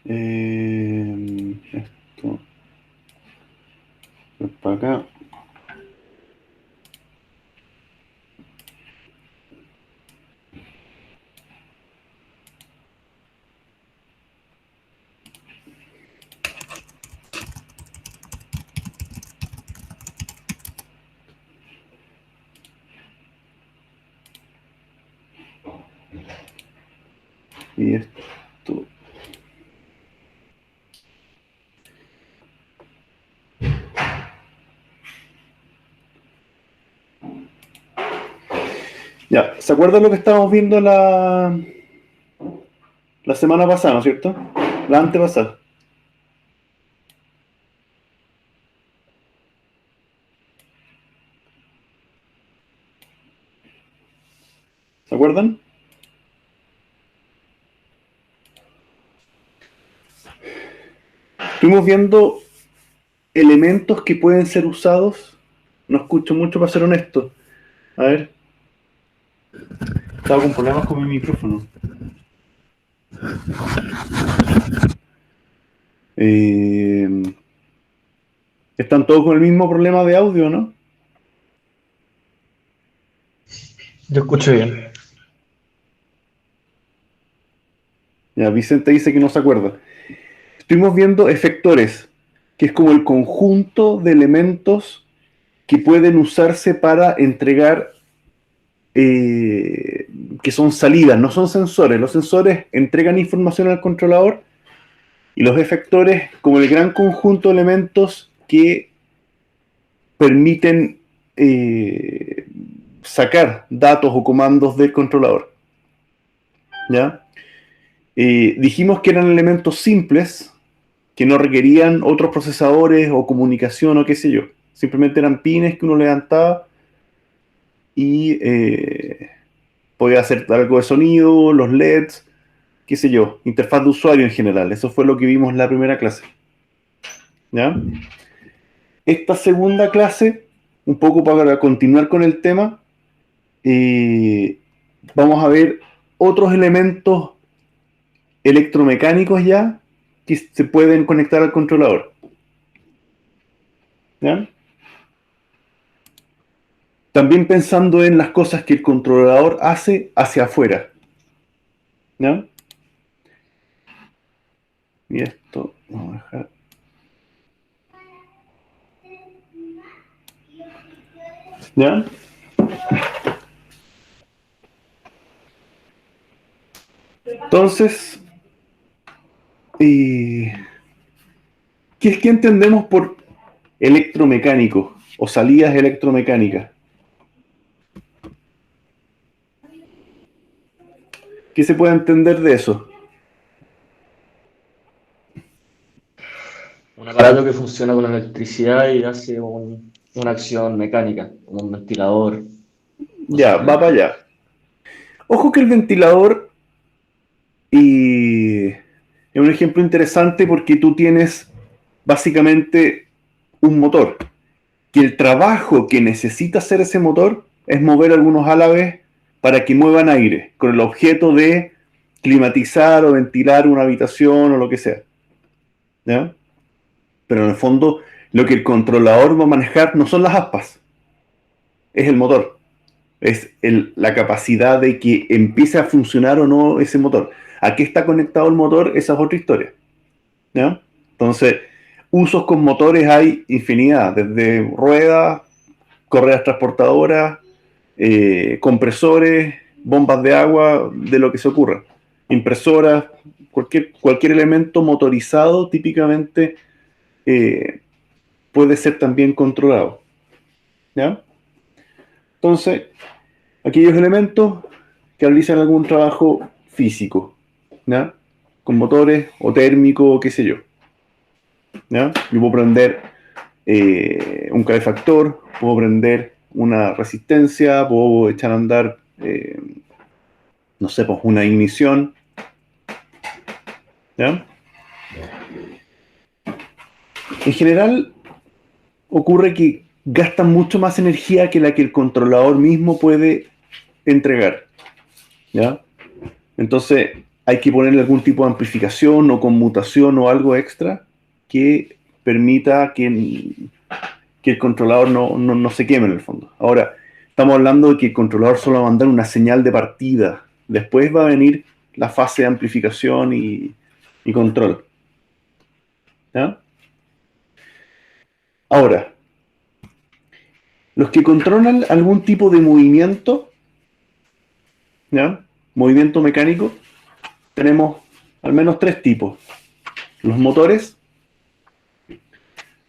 Esto. Para acá. Y esto. Ya, ¿se acuerdan lo que estábamos viendo la semana pasada, ¿no es cierto? La antepasada. ¿Se acuerdan? Estuvimos viendo elementos que pueden ser usados. No escucho mucho, para ser honesto. A ver. Estaba con problemas con mi micrófono. Están todos con el mismo problema de audio, ¿no? Yo escucho bien. Ya, Vicente dice que no se acuerda. Estuvimos viendo efectores, que es como el conjunto de elementos que pueden usarse para entregar, que son salidas, no son sensores. Los sensores entregan información al controlador y los efectores como el gran conjunto de elementos que permiten sacar datos o comandos del controlador. ¿Ya? Dijimos que eran elementos simples, que no requerían otros procesadores o comunicación o qué sé yo. Simplemente eran pines que uno levantaba y podía hacer algo de sonido, los LEDs, qué sé yo, interfaz de usuario en general. Eso fue lo que vimos en la primera clase. ¿Ya? Esta segunda clase, un poco para continuar con el tema, vamos a ver otros elementos electromecánicos ya que se pueden conectar al controlador. ¿Ya? También pensando en las cosas que el controlador hace hacia afuera. ¿Ya? Y esto, vamos a dejar. ¿Ya? Entonces, ¿qué entendemos por electromecánico o salidas electromecánicas? ¿Qué se puede entender de eso? Un aparato que funciona con electricidad y hace una acción mecánica, como un ventilador, cosas Ya, por el va para estilo. allá. Ojo que el ventilador es un ejemplo interesante porque tú tienes básicamente un motor. Que el trabajo que necesita hacer ese motor es mover algunos álabes para que muevan aire, con el objeto de climatizar o ventilar una habitación o lo que sea. ¿Ya? Pero en el fondo, lo que el controlador va a manejar no son las aspas, es el motor. Es la capacidad de que empiece a funcionar o no ese motor. ¿A qué está conectado el motor? Esa es otra historia. ¿Ya? Entonces, usos con motores hay infinidad, desde ruedas, correas transportadoras, compresores, bombas de agua, de lo que se ocurra. Impresoras, cualquier elemento motorizado típicamente eh, puede ser también controlado. ¿Ya? Entonces, aquellos elementos que realizan algún trabajo físico, ¿ya? Con motores o térmico o qué sé yo. ¿Ya? Yo puedo prender un calefactor, puedo prender una resistencia, puedo echar a andar, no sé, pues una ignición. ¿Ya? En general ocurre que gastan mucho más energía que la que el controlador mismo puede entregar. ¿Ya? Entonces, hay que ponerle algún tipo de amplificación o conmutación o algo extra que permita que el controlador no se queme en el fondo. Ahora, estamos hablando de que el controlador solo va a mandar una señal de partida. Después va a venir la fase de amplificación y control. ¿Ya? Ahora, los que controlan algún tipo de movimiento, ¿ya? Movimiento mecánico, tenemos al menos tres tipos. Los motores,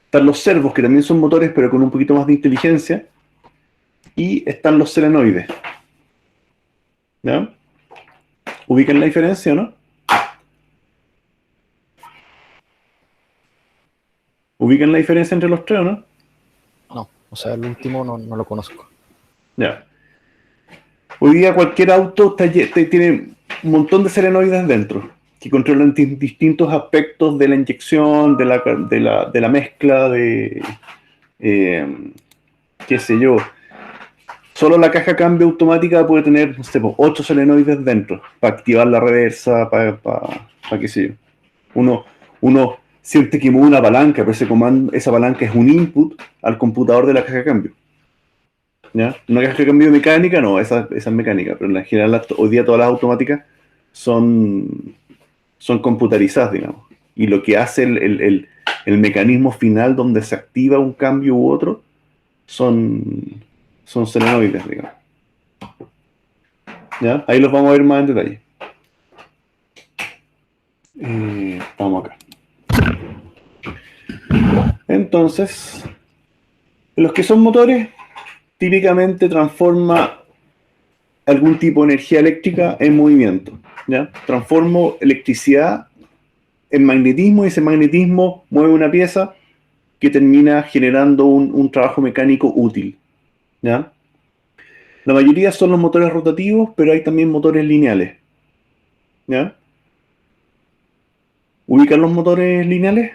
están los servos, que también son motores, pero con un poquito más de inteligencia, y están los solenoides. ¿Ya? ¿Ubican la diferencia o no? ¿Ubican la diferencia entre los tres o no? No, o sea, el último no lo conozco. Ya. Hoy día cualquier auto tiene un montón de solenoides dentro, que controlan distintos aspectos de la inyección, de la mezcla, qué sé yo. Solo la caja cambio automática puede tener, no sé, 8 solenoides dentro, para activar la reversa, para qué sé yo. Uno siente que mueve una palanca, pero esa palanca es un input al computador de la caja de cambio. ¿Ya? Una caja de cambio mecánica, no, esa es mecánica, pero en general hoy día todas las automáticas son computarizadas, digamos. Y lo que hace el mecanismo final donde se activa un cambio u otro son solenoides, digamos. ¿Ya? Ahí los vamos a ver más en detalle. Vamos acá. Entonces, los que son motores, típicamente transforma algún tipo de energía eléctrica en movimiento. ¿Ya? Transformo electricidad en magnetismo y ese magnetismo mueve una pieza que termina generando un trabajo mecánico útil. ¿Ya? La mayoría son los motores rotativos, pero hay también motores lineales. ¿Ya? ¿Ubican los motores lineales?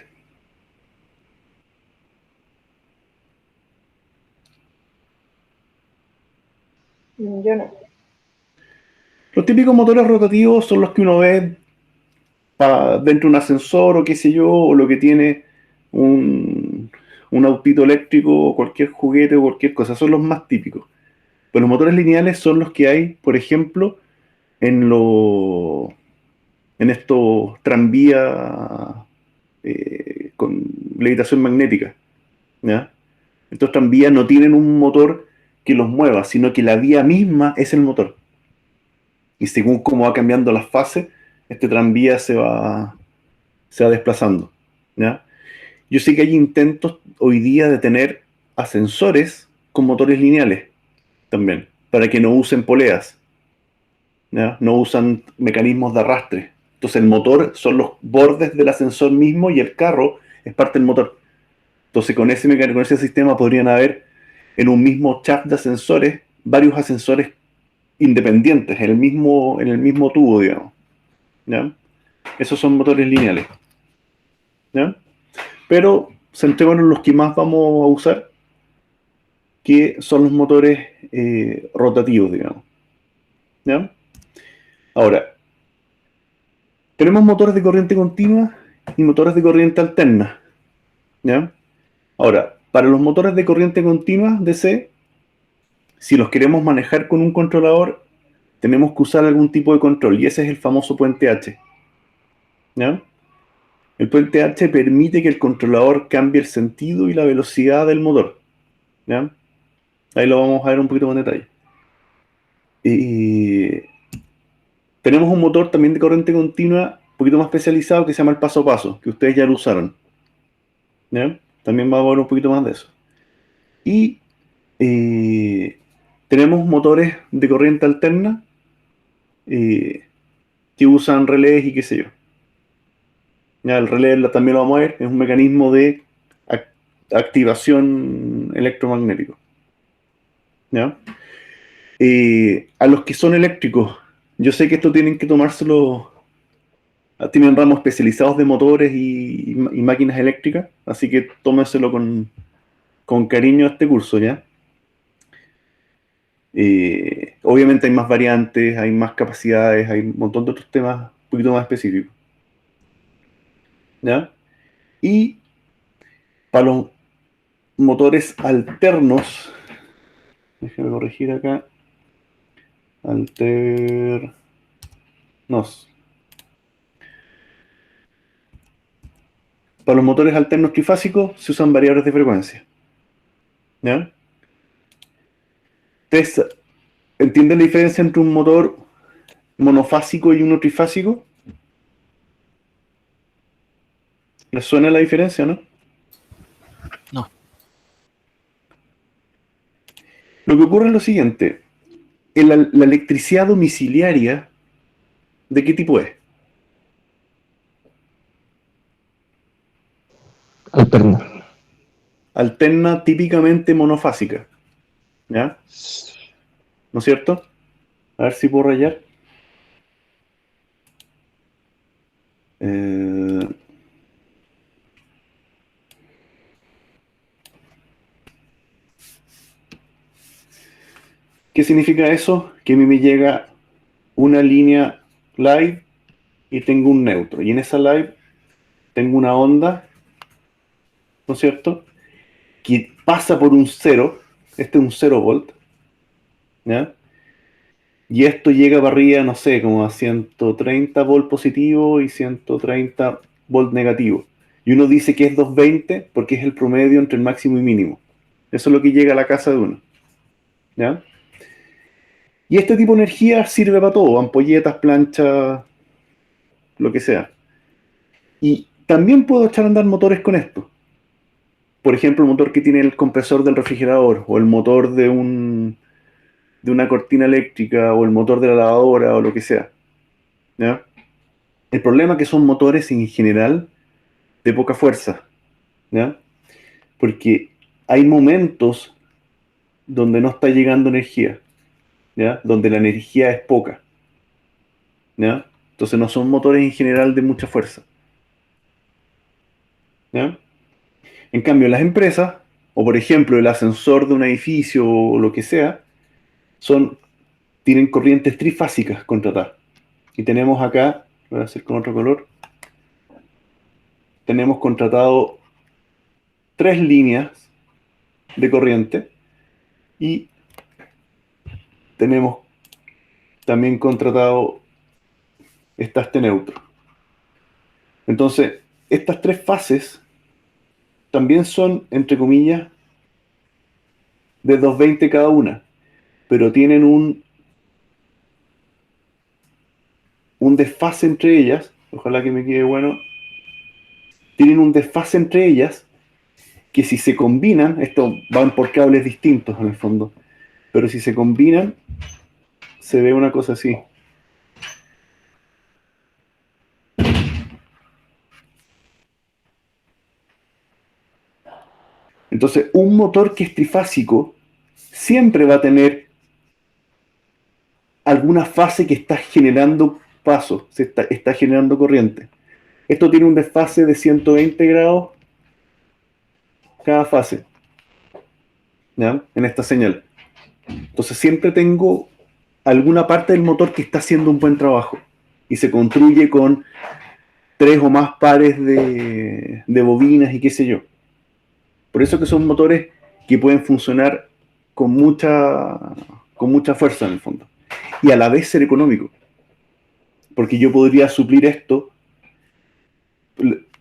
Yo no. Los típicos motores rotativos son los que uno ve dentro de un ascensor o qué sé yo, o lo que tiene un autito eléctrico o cualquier juguete o cualquier cosa. Son los más típicos. Pero los motores lineales son los que hay, por ejemplo, en estos tranvías con levitación magnética. ¿Ya? Estos tranvías no tienen un motor que los mueva, sino que la vía misma es el motor. Y según cómo va cambiando las fases, este tranvía se va desplazando. ¿Ya? Yo sé que hay intentos hoy día de tener ascensores con motores lineales también, para que no usen poleas. ¿Ya? No usan mecanismos de arrastre. Entonces el motor son los bordes del ascensor mismo y el carro es parte del motor. Entonces con ese sistema podrían haber en un mismo chat de ascensores varios ascensores independientes en el mismo tubo, digamos. ¿Ya? Esos son motores lineales. ¿Ya? Pero centrémonos en los que más vamos a usar, que son los motores rotativos, digamos. ¿Ya? Ahora, tenemos motores de corriente continua y motores de corriente alterna. ¿Ya? Ahora, para los motores de corriente continua DC, si los queremos manejar con un controlador, tenemos que usar algún tipo de control, y ese es el famoso puente H. ¿Ya? El puente H permite que el controlador cambie el sentido y la velocidad del motor. ¿Ya? Ahí lo vamos a ver un poquito más en detalle. Y tenemos un motor también de corriente continua, un poquito más especializado, que se llama el paso a paso, que ustedes ya lo usaron. ¿Ya? También vamos a ver un poquito más de eso. Y tenemos motores de corriente alterna eh, que usan relés y qué sé yo. Ya, el relé también lo vamos a ver, es un mecanismo de activación electromagnético. ¿Ya? A los que son eléctricos, yo sé que esto tienen que tomárselo, tienen ramos especializados de motores y máquinas eléctricas, así que tómenselo con cariño a este curso, ¿ya? Obviamente hay más variantes, hay más capacidades, hay un montón de otros temas poquito más específico. ¿Ya? Y para los motores alternos, déjame corregir acá, alternos. Para los motores alternos trifásicos se usan variables de frecuencia. ¿Ya? ¿Ustedes entienden la diferencia entre un motor monofásico y uno trifásico? ¿Les suena la diferencia, no? No. Lo que ocurre es lo siguiente. La electricidad domiciliaria, ¿de qué tipo es? Alterna. Alterna, típicamente monofásica. ¿Ya? ¿No es cierto? A ver si puedo rayar. ¿Qué significa eso? Que a mí me llega una línea live y tengo un neutro. Y en esa live tengo una onda, ¿no es cierto? Que pasa por un cero. Este es un 0 volt. ¿Ya? Y esto llega para arriba, no sé, como a 130 volt positivo y 130 volt negativo. Y uno dice que es 220 porque es el promedio entre el máximo y mínimo. Eso es lo que llega a la casa de uno. ¿Ya? Y este tipo de energía sirve para todo, ampolletas, planchas, lo que sea. Y también puedo echar a andar motores con esto. Por ejemplo, el motor que tiene el compresor del refrigerador, o el motor de una cortina eléctrica, o el motor de la lavadora, o lo que sea. ¿Ya? El problema es que son motores en general de poca fuerza. ¿Ya? Porque hay momentos donde no está llegando energía. ¿Ya? Donde la energía es poca. ¿Ya? Entonces no son motores en general de mucha fuerza. ¿Ya? En cambio, las empresas, o por ejemplo el ascensor de un edificio o lo que sea, tienen corrientes trifásicas contratadas. Y tenemos acá, lo voy a hacer con otro color, tenemos contratado 3 líneas de corriente y tenemos también contratado este neutro. Entonces, estas 3 fases también son, entre comillas, de 220 cada una, pero tienen un desfase entre ellas, ojalá que me quede bueno, tienen un desfase entre ellas que si se combinan, esto van por cables distintos en el fondo, pero si se combinan, se ve una cosa así. Entonces, un motor que es trifásico siempre va a tener alguna fase que está generando paso, está generando corriente. Esto tiene un desfase de 120 grados cada fase, ¿ya? En esta señal. Entonces siempre tengo alguna parte del motor que está haciendo un buen trabajo y se construye con 3 o más pares de bobinas y qué sé yo. Por eso que son motores que pueden funcionar con mucha fuerza en el fondo. Y a la vez ser económico. Porque yo podría suplir esto,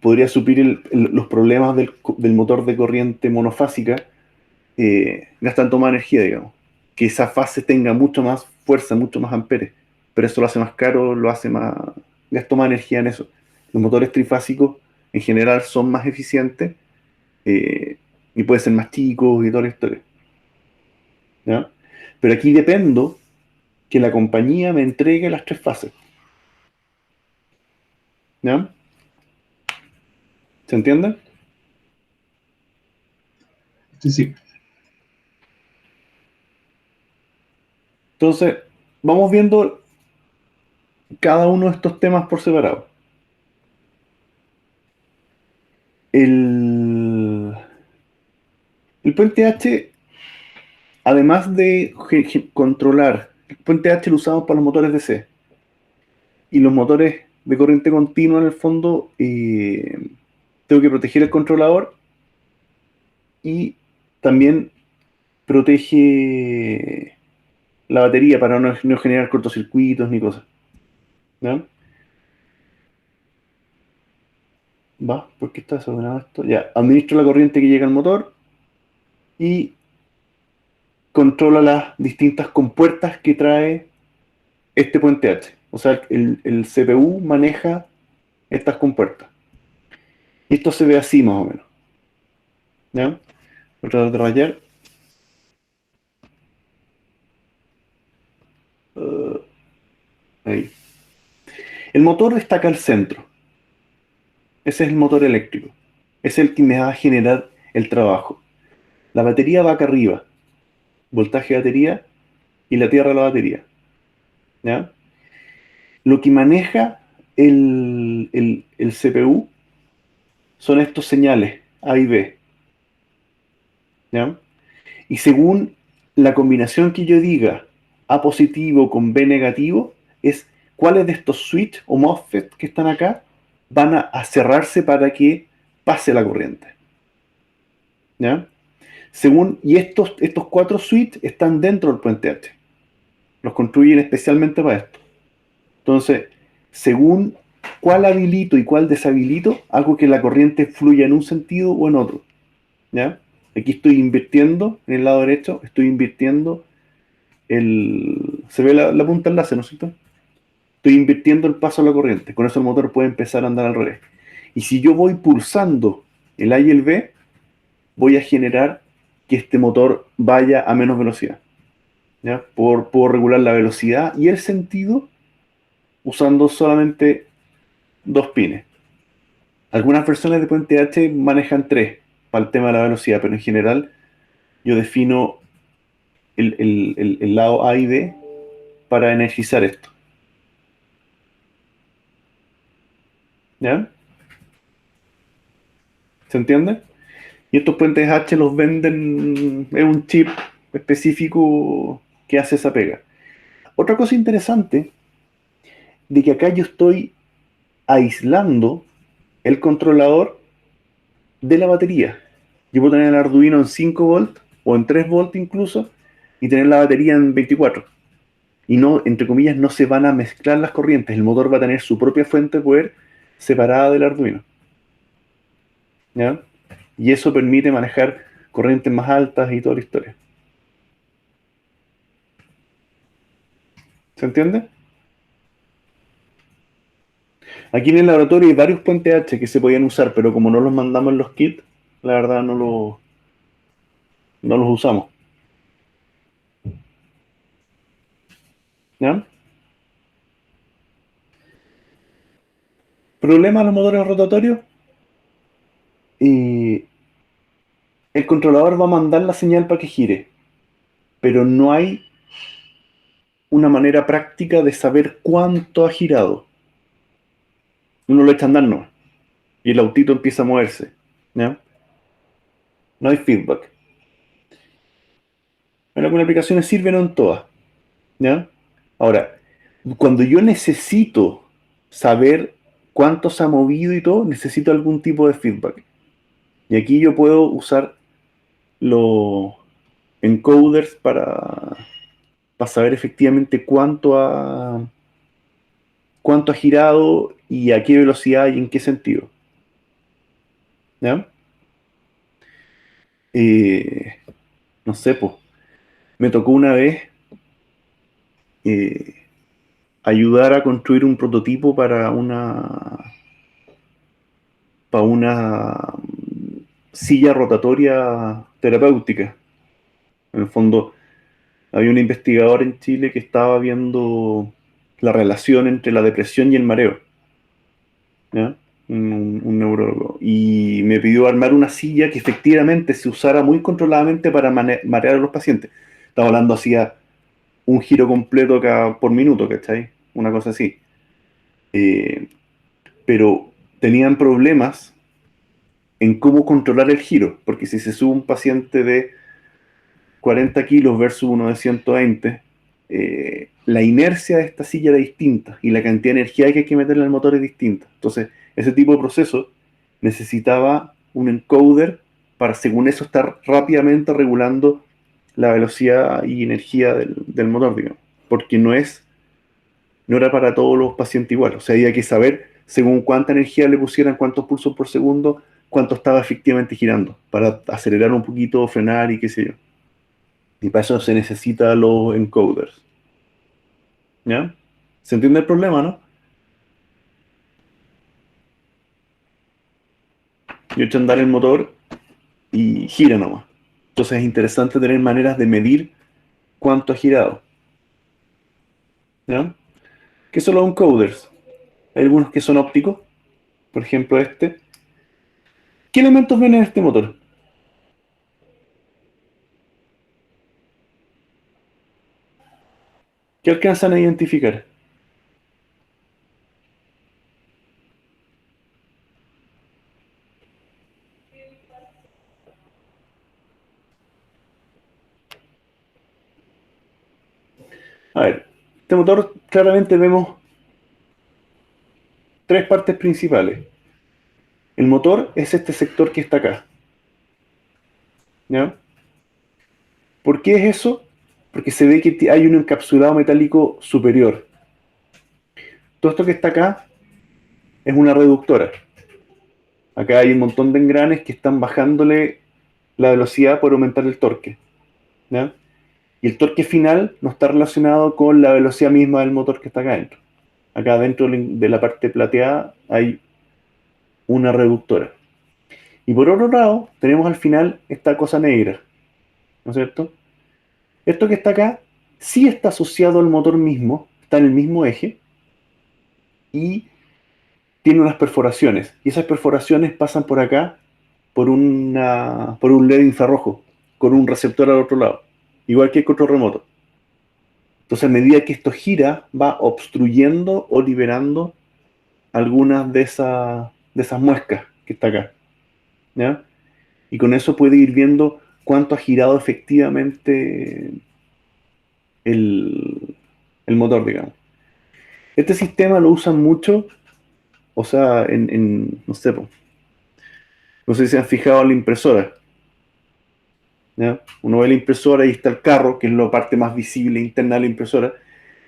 podría suplir los problemas del motor de corriente monofásica gastando más energía, digamos. Que esa fase tenga mucho más fuerza, mucho más amperes. Pero eso lo hace más caro, gasto más energía en eso. Los motores trifásicos en general son más eficientes y pueden ser más chicos y toda la historia. ¿Ya? Pero aquí dependo que la compañía me entregue las 3 fases. ¿Ya? ¿Se entiende? Sí, sí. Entonces, vamos viendo cada uno de estos temas por separado. El puente H, además de controlar, el puente H lo usamos para los motores DC. Y los motores de corriente continua, en el fondo, tengo que proteger el controlador y también protege la batería para no generar cortocircuitos ni cosas. ¿Ya? ¿Va? ¿Por qué está desordenado esto? Ya, administro la corriente que llega al motor y controla las distintas compuertas que trae este puente H. O sea, el CPU maneja estas compuertas. Y esto se ve así más o menos. ¿Ya? Voy a tratar de rayar. Ahí. El motor está acá al centro. Ese es el motor eléctrico. Es el que me va a generar el trabajo. La batería va acá arriba. Voltaje de batería y la tierra de la batería. ¿Ya? Lo que maneja el CPU son estos señales A y B. ¿Ya? Y según la combinación que yo diga A positivo con B negativo, es cuáles de estos switch o MOSFET que están acá van a cerrarse para que pase la corriente. ¿Ya? Y estos 4 switch están dentro del puente H. Los construyen especialmente para esto. Entonces, según cuál habilito y cuál deshabilito, hago que la corriente fluya en un sentido o en otro. ¿Ya? Aquí estoy invirtiendo, en el lado derecho, estoy invirtiendo se ve la punta enlace, ¿no es cierto? Estoy invirtiendo el paso a la corriente. Con eso el motor puede empezar a andar al revés. Y si yo voy pulsando el A y el B, voy a generar que este motor vaya a menos velocidad. ¿Ya? Puedo regular la velocidad y el sentido usando solamente 2 pines. Algunas versiones de puente H manejan 3 para el tema de la velocidad, pero en general yo defino el lado A y B para energizar esto. ¿Ya? ¿Se entiende? Y estos puentes H los venden, es un chip específico que hace esa pega. Otra cosa interesante, de que acá yo estoy aislando el controlador de la batería. Yo puedo tener el Arduino en 5 volts o en 3 volts incluso y tener la batería en 24. Y no, entre comillas, no se van a mezclar las corrientes. El motor va a tener su propia fuente de poder separada del Arduino. ¿Ya? Y eso permite manejar corrientes más altas y toda la historia. ¿Se entiende? Aquí en el laboratorio hay varios puentes H que se podían usar, pero como no los mandamos en los kits, la verdad no los usamos. ¿Ya? ¿Problema de los motores rotatorios? Y el controlador va a mandar la señal para que gire, pero no hay una manera práctica de saber cuánto ha girado. Uno lo echa a andar, no. Y el autito empieza a moverse. ¿Ya? No hay feedback. En algunas aplicaciones sirven, no en todas. ¿Ya? Ahora, cuando yo necesito saber cuánto se ha movido y todo, necesito algún tipo de feedback. Y aquí yo puedo usar los encoders para saber efectivamente cuánto ha girado y a qué velocidad y en qué sentido. ¿Ya? Eh, no sé, pues. Me tocó una vez eh, ayudar a construir un prototipo para una silla rotatoria terapéutica. En el fondo, había un investigador en Chile que estaba viendo la relación entre la depresión y el mareo. ¿Ya? Un neurólogo. Y me pidió armar una silla que efectivamente se usara muy controladamente para marear a los pacientes. Estaba hablando hacía un giro completo por minuto, ¿cachai? Una cosa así. Eh, pero tenían problemas en cómo controlar el giro, porque si se sube un paciente de 40 kilos versus uno de 120, la inercia de esta silla era distinta y la cantidad de energía que hay que meterle al motor es distinta. Entonces, ese tipo de proceso necesitaba un encoder para, según eso, estar rápidamente regulando la velocidad y energía del motor, digamos. Porque no era para todos los pacientes igual. O sea, había que saber, según cuánta energía le pusieran, cuántos pulsos por segundo, cuánto estaba efectivamente girando, para acelerar un poquito, frenar y qué sé yo. Y para eso se necesita los encoders. ¿Ya? ¿Se entiende el problema, no? Yo he hecho andar el motor y gira nomás. Entonces es interesante tener maneras de medir cuánto ha girado. ¿Ya? ¿Qué son los encoders? Hay algunos que son ópticos, por ejemplo este. ¿Qué elementos vienen en este motor? ¿Qué alcanzan a identificar? A ver, este motor claramente vemos tres partes principales. El motor es este sector que está acá. ¿Ya? ¿Por qué es eso? Porque se ve que hay un encapsulado metálico superior. Todo esto que está acá es una reductora. Acá hay un montón de engranes que están bajándole la velocidad por aumentar el torque. ¿Ya? Y el torque final no está relacionado con la velocidad misma del motor que está acá adentro. Acá dentro de la parte plateada hay una reductora. Y por otro lado, tenemos al final esta cosa negra, ¿no es cierto? Esto que está acá sí está asociado al motor mismo, está en el mismo eje y tiene unas perforaciones. Y esas perforaciones pasan por acá por un LED infrarrojo, con un receptor al otro lado, igual que el control remoto. Entonces, a medida que esto gira, va obstruyendo o liberando algunas de esas muescas que está acá. ¿Ya? Y con eso puede ir viendo cuánto ha girado efectivamente el motor, digamos. Este sistema lo usan mucho, o sea, no sé, no sé si se han fijado en la impresora. ¿Ya? Uno ve la impresora y está el carro, que es la parte más visible interna de la impresora,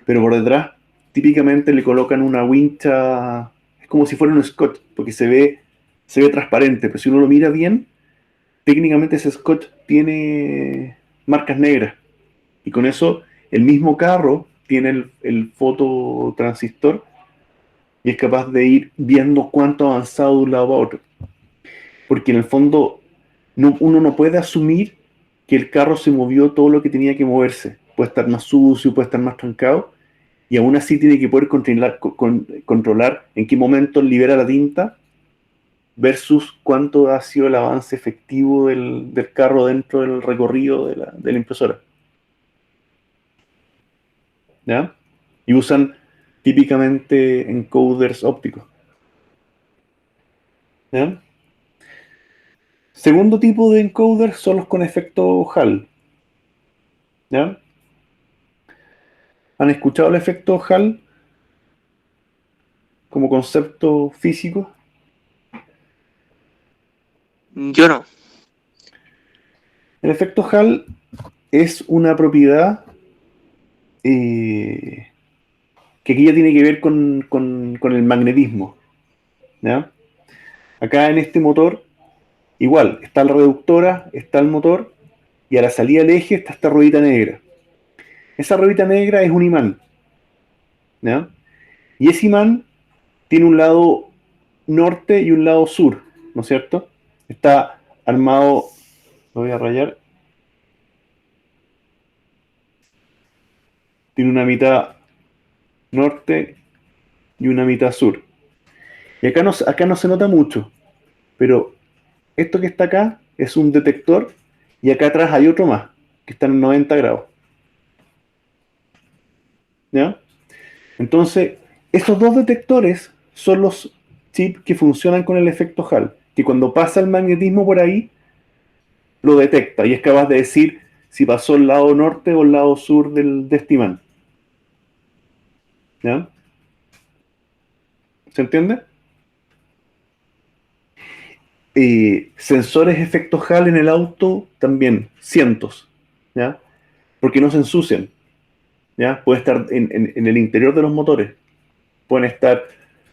pero por detrás típicamente le colocan una wincha, es como si fuera un scotch, porque se ve transparente, pero si uno lo mira bien, técnicamente ese scotch tiene marcas negras. Y con eso el mismo carro tiene el fototransistor y es capaz de ir viendo cuánto ha avanzado de un lado a otro. Porque en el fondo uno no puede asumir que el carro se movió todo lo que tenía que moverse. Puede estar más sucio, puede estar más trancado, y aún así tiene que poder controlar en qué momento libera la tinta versus cuánto ha sido el avance efectivo del carro dentro del recorrido de la impresora. ¿Ya? Y usan típicamente encoders ópticos. ¿Ya? Segundo tipo de encoders son los con efecto Hall. ¿Ya? ¿Han escuchado el efecto Hall como concepto físico? Yo no. El efecto Hall es una propiedad que aquí ya tiene que ver con el magnetismo. ¿Ya? Acá en este motor, igual, está la reductora, está el motor, y a la salida del eje está esta ruedita negra. Esa ruedita negra es un imán. ¿Ya? Y ese imán tiene un lado norte y un lado sur, ¿no es cierto? Está armado, lo voy a rayar, tiene una mitad norte y una mitad sur. Y acá no se nota mucho, pero esto que está acá es un detector y acá atrás hay otro más, que está en 90 grados. ¿Ya? Entonces, esos dos detectores son los chips que funcionan con el efecto Hall, que cuando pasa el magnetismo por ahí, lo detecta y es capaz de decir si pasó el lado norte o el lado sur de este imán. ¿Ya? ¿Se entiende? Sensores efectos Hall en el auto también, cientos, ¿ya? Porque no se ensucian, ¿ya? Puede estar en el interior de los motores, pueden estar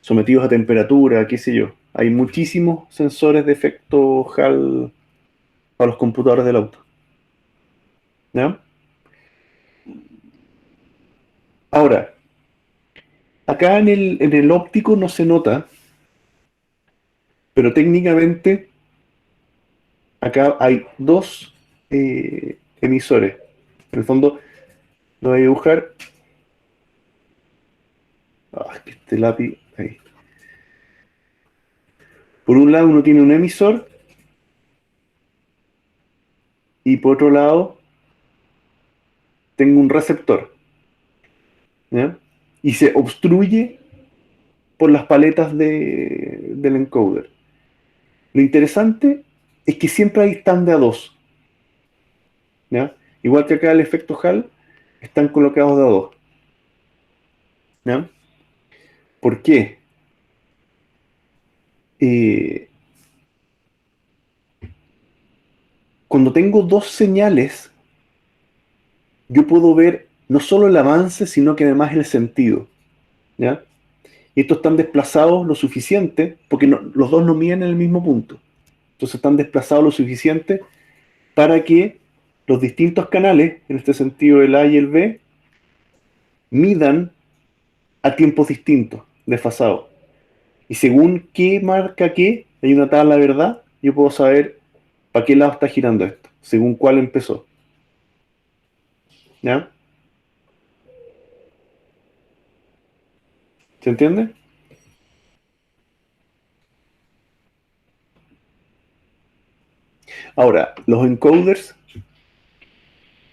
sometidos a temperatura, qué sé yo. Hay muchísimos sensores de efecto Hall para los computadores del auto, ¿ya? Ahora, acá en el óptico no se nota, pero técnicamente acá hay dos emisores. En el fondo, lo voy a dibujar. Que este lápiz. Ahí. Por un lado, uno tiene un emisor, y por otro lado, tengo un receptor. ¿Ya? Y se obstruye por las paletas del encoder. Lo interesante es que siempre están de a dos. ¿Ya? Igual que acá el efecto Hall, están colocados de a dos. ¿Ya? ¿Por qué? Eh, Cuando tengo dos señales, yo puedo ver no solo el avance, sino que además el sentido. ¿Ya? Y estos están desplazados lo suficiente, porque los dos no miden en el mismo punto. Entonces están desplazados lo suficiente para que los distintos canales, en este sentido el A y el B, midan a tiempos distintos, desfasados. Y según qué marca qué, hay una tabla de verdad, yo puedo saber para qué lado está girando esto, según cuál empezó. ¿Ya? ¿Se entiende? Ahora, los encoders,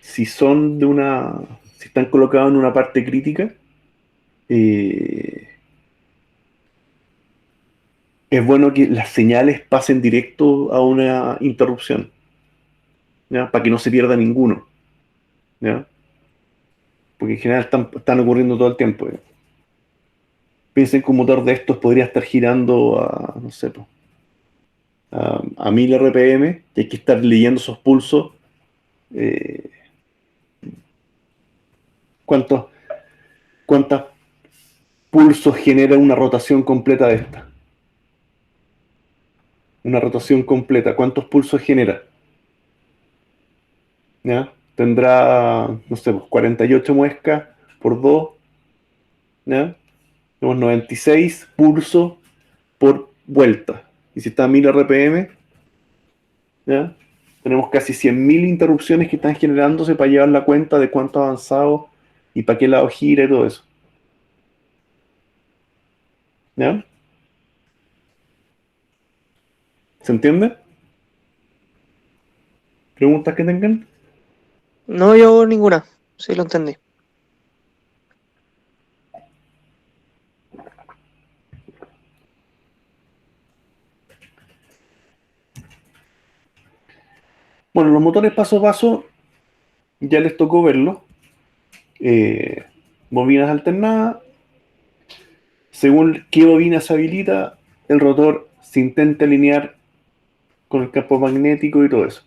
si están colocados en una parte crítica, eh, es bueno que las señales pasen directo a una interrupción, ¿ya? Para que no se pierda ninguno, ¿ya? Porque en general están ocurriendo todo el tiempo, ¿ya? Piensen que un motor de estos podría estar girando no sé, a 1000 RPM, y hay que estar leyendo esos pulsos. eh, ¿cuántos, ¿Cuántos pulsos genera una rotación completa de esta? Una rotación completa, ¿cuántos pulsos genera? ¿Ya? Tendrá, no sé, 48 muescas por 2, ¿ya? Tenemos 96 pulsos por vuelta. Y si está a 1000 RPM, ¿ya? Tenemos casi 100.000 interrupciones que están generándose para llevar la cuenta de cuánto ha avanzado y para qué lado gira y todo eso. ¿Ya? ¿Se entiende? ¿Preguntas que tengan? No, yo ninguna. Sí, lo entendí. Bueno, los motores paso a paso ya les tocó verlo. Eh, Bobinas alternadas. Según qué bobina se habilita, el rotor se intenta alinear con el campo magnético y todo eso.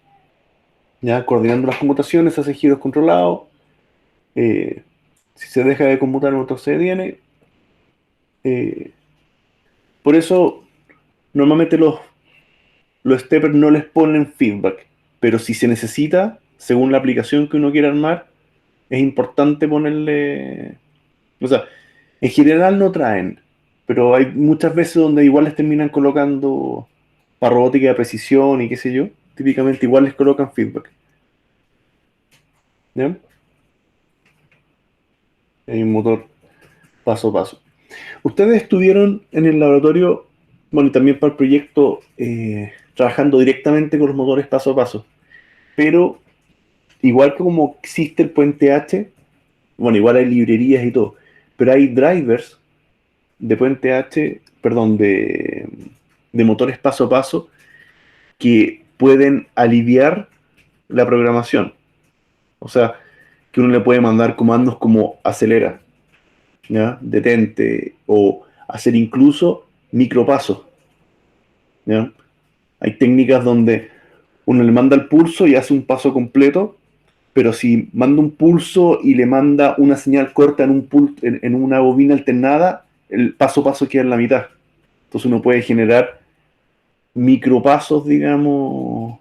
Ya coordinando las conmutaciones, se hace giros controlados. Eh, si se deja de conmutar, el motor se detiene. Eh, por eso, normalmente los steppers no les ponen feedback. Pero si se necesita, según la aplicación que uno quiera armar, es importante ponerle. O sea, en general no traen, pero hay muchas veces donde igual les terminan colocando para robótica de precisión y qué sé yo. Típicamente igual les colocan feedback. ¿Ya? Hay un motor paso a paso. Ustedes estuvieron en el laboratorio, bueno, y también para el proyecto, trabajando directamente con los motores paso a paso. Pero igual que como existe el puente H, bueno, igual hay librerías y todo, pero hay drivers de puente H, perdón, de motores paso a paso que pueden aliviar la programación. O sea, que uno le puede mandar comandos como acelera, ¿ya? Detente, o hacer incluso micropasos, ¿ya? Hay técnicas donde uno le manda el pulso y hace un paso completo, pero si manda un pulso y le manda una señal corta en una bobina alternada, el paso a paso queda en la mitad. Entonces uno puede generar micropasos, digamos,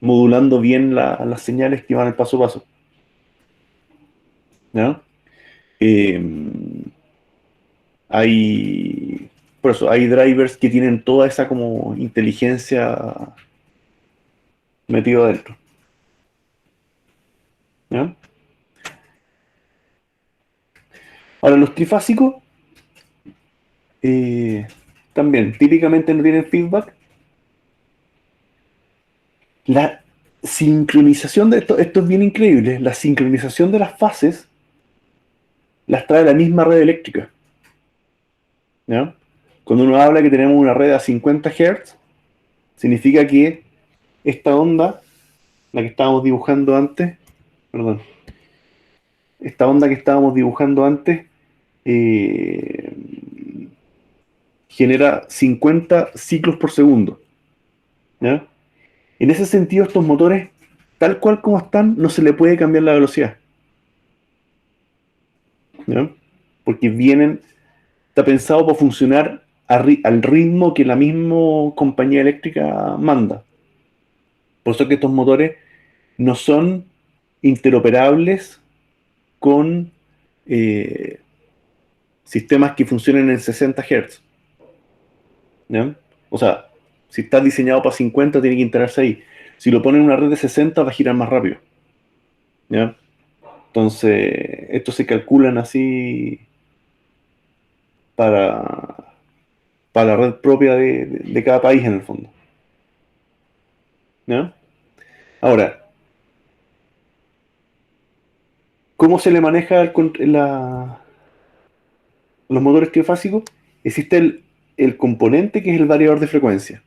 modulando bien las señales que van al paso a paso, ¿ya? Eh, hay, por eso, hay drivers que tienen toda esa como inteligencia metida adentro, ¿ya? Ahora, los trifásicos eh, también típicamente no tienen feedback. La sincronización de esto es bien increíble. La sincronización de las fases las trae la misma red eléctrica, ¿ya? Cuando uno habla que tenemos una red a 50 Hz, significa que esta onda, la que estábamos dibujando antes, perdón, esta onda que estábamos dibujando antes, eh, genera 50 ciclos por segundo, ¿ya? En ese sentido, estos motores, tal cual como están, no se le puede cambiar la velocidad, ¿ya? Porque está pensado para funcionar al ritmo que la misma compañía eléctrica manda. Por eso que estos motores no son interoperables con eh, sistemas que funcionen en 60 Hz, ¿ya? O sea, si está diseñado para 50, tiene que integrarse ahí. Si lo ponen en una red de 60, va a girar más rápido, ¿ya? Entonces, estos se calculan así para, para la red propia de cada país en el fondo, ¿ya? Ahora, ¿cómo se le maneja los motores trifásicos? Existe el componente que es el variador de frecuencia.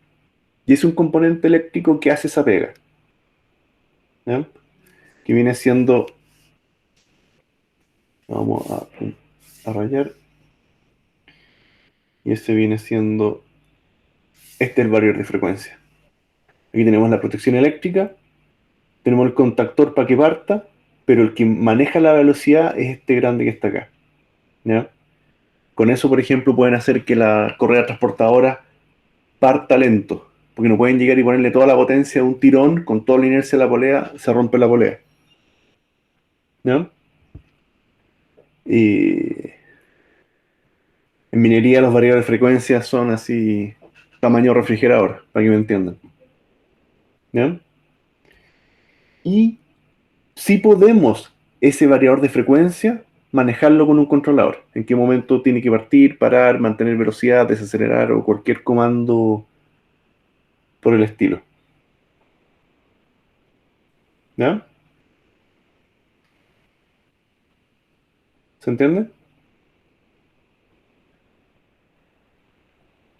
Y es un componente eléctrico que hace esa pega, ¿ya? Que viene siendo, vamos a rayar, y este viene siendo, este es el variador de frecuencia. Aquí tenemos la protección eléctrica, tenemos el contactor para que parta, pero el que maneja la velocidad es este grande que está acá, ¿ya? Con eso, por ejemplo, pueden hacer que la correa transportadora parta lento, porque no pueden llegar y ponerle toda la potencia de un tirón, con toda la inercia de la polea, se rompe la polea, ¿ya? Y en minería los variadores de frecuencia son así, tamaño refrigerador, para que me entiendan, ¿ya? Y si podemos ese variador de frecuencia manejarlo con un controlador. En qué momento tiene que partir, parar, mantener velocidad, desacelerar o cualquier comando por el estilo, ¿ya? ¿Se entiende?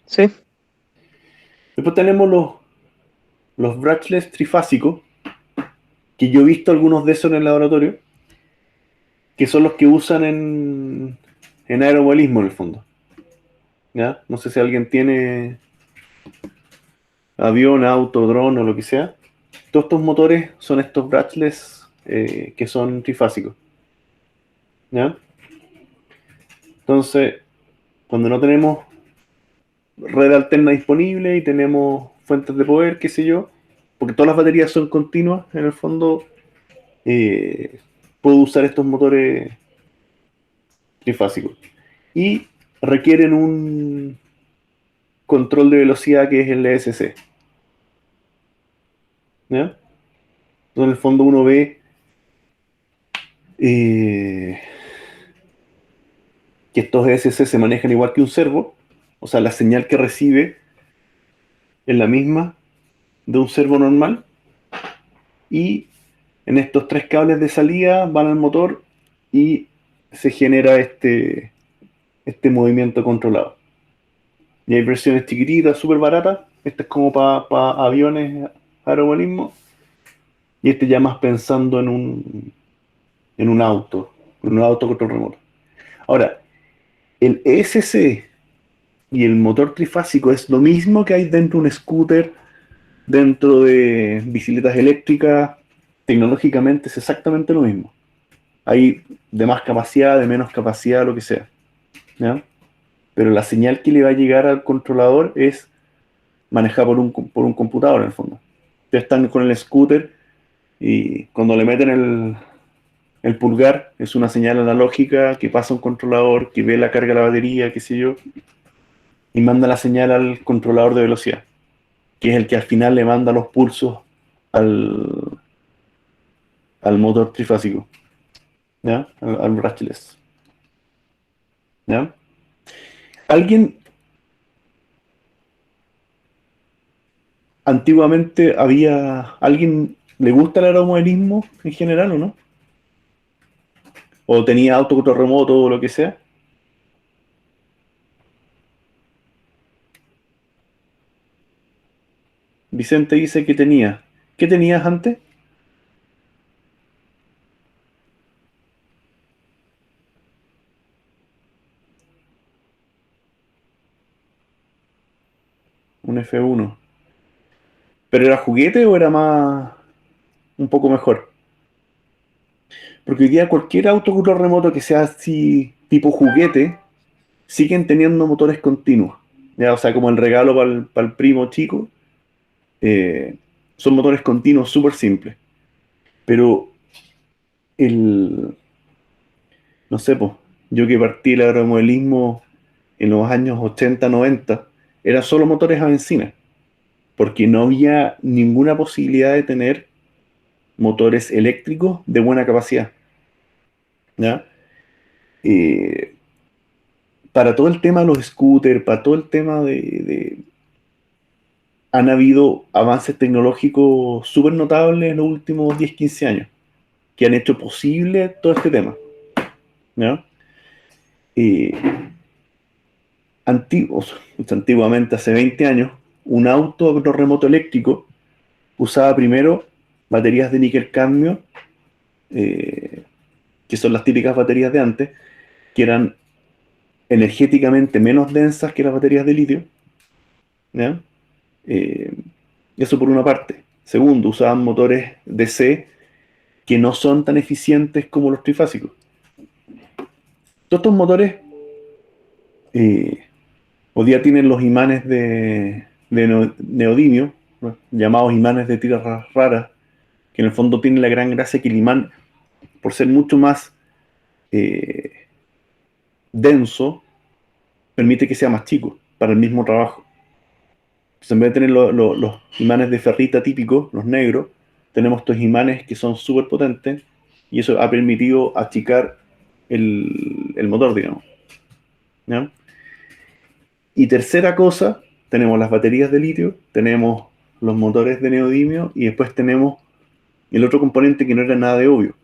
Sí, Después tenemos los brushless trifásicos, que yo he visto algunos de esos en el laboratorio, que son los que usan en aeromodelismo en el fondo, ¿ya? No sé si alguien tiene avión, auto, dron o lo que sea. Todos estos motores son estos brushless que son trifásicos, ¿ya? Entonces, cuando no tenemos red alterna disponible y tenemos fuentes de poder, qué sé yo, porque todas las baterías son continuas, en el fondo, puedo usar estos motores trifásicos. Y requieren un control de velocidad que es el ESC, ¿ya? Entonces, en el fondo uno ve eh, que estos ESC se manejan igual que un servo, o sea, la señal que recibe es la misma de un servo normal, y en estos tres cables de salida van al motor y se genera este movimiento controlado. Y hay versiones chiquititas, súper baratas, esta es como para aviones, aeromodelismo, y ya más pensando en un auto control remoto. Ahora, el ESC y el motor trifásico es lo mismo que hay dentro de un scooter, dentro de bicicletas eléctricas. Tecnológicamente es exactamente lo mismo. Hay de más capacidad, de menos capacidad, lo que sea, ¿ya? Pero la señal que le va a llegar al controlador es manejada por un computador, en el fondo. Ustedes están con el scooter y cuando le meten el pulgar, es una señal analógica que pasa a un controlador, que ve la carga de la batería, qué sé yo, y manda la señal al controlador de velocidad, que es el que al final le manda los pulsos al, al motor trifásico, ¿ya? Al brushless, ¿ya? ¿Alguien antiguamente alguien le gusta el aeromodelismo en general o no? ¿O tenía auto control remoto o lo que sea? Vicente dice que tenía. ¿Qué tenías antes? Un F1. ¿Pero era juguete o era más un poco mejor? Porque hoy día cualquier auto control remoto que sea así tipo juguete, siguen teniendo motores continuos. ¿Ya? O sea, como el regalo para el primo chico, eh, son motores continuos súper simples. Pero el, no sé, pues, yo que partí el aeromodelismo en los años 80, 90, eran solo motores a benzina, porque no había ninguna posibilidad de tener motores eléctricos de buena capacidad, ¿ya? Eh, para todo el tema de los scooters, para todo el tema han habido avances tecnológicos súper notables en los últimos 10, 15 años, que han hecho posible todo este tema, ¿ya? Eh, antiguamente, hace 20 años, un auto a control remoto eléctrico usaba primero baterías de níquel-cadmio, eh, que son las típicas baterías de antes, que eran energéticamente menos densas que las baterías de litio, ¿ya? Eh, Eso por una parte. Segundo, usaban motores DC que no son tan eficientes como los trifásicos. Todos estos motores eh, hoy día tienen los imanes de neodimio, ¿no? Llamados imanes de tiras raras, que en el fondo tienen la gran gracia que el imán, por ser mucho más eh, denso, permite que sea más chico para el mismo trabajo. Entonces, en vez de tener los imanes de ferrita típicos, los negros, tenemos estos imanes que son súper potentes y eso ha permitido achicar el motor, digamos, ¿ya? Y tercera cosa, tenemos las baterías de litio, tenemos los motores de neodimio y después tenemos el otro componente que no era nada de obvio.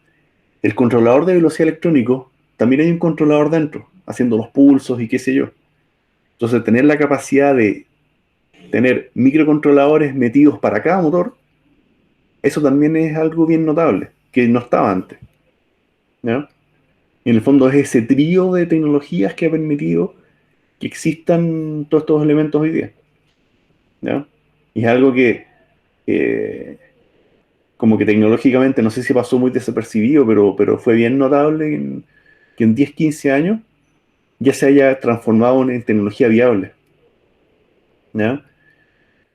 El controlador de velocidad electrónico, también hay un controlador dentro, haciendo los pulsos y qué sé yo. Entonces, tener la capacidad de tener microcontroladores metidos para cada motor, eso también es algo bien notable, que no estaba antes, ¿ya? Y en el fondo es ese trío de tecnologías que ha permitido que existan todos estos elementos hoy día, ¿ya? Y es algo que, eh, como que tecnológicamente, no sé si pasó muy desapercibido, pero fue bien notable que en 10, 15 años ya se haya transformado en tecnología viable, ¿ya?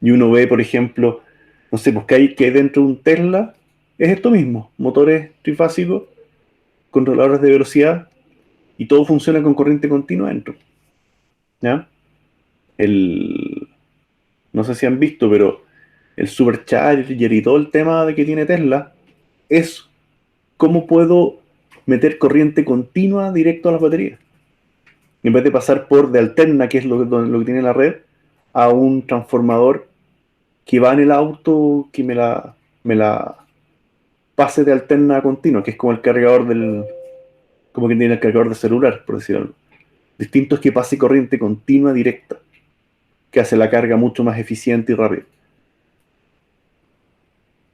Y uno ve, por ejemplo, no sé, pues que hay dentro de un Tesla, es esto mismo, motores trifásicos, controladores de velocidad, y todo funciona con corriente continua dentro, ¿ya? El, no sé si han visto, pero el Supercharger y todo el tema de que tiene Tesla es cómo puedo meter corriente continua directo a las baterías. En vez de pasar por de alterna, que es lo que tiene la red, a un transformador que va en el auto que me la pase de alterna a continua, que es como el cargador como que tiene el cargador de celular, por decirlo algo. Distinto es que pase corriente continua directa, que hace la carga mucho más eficiente y rápida.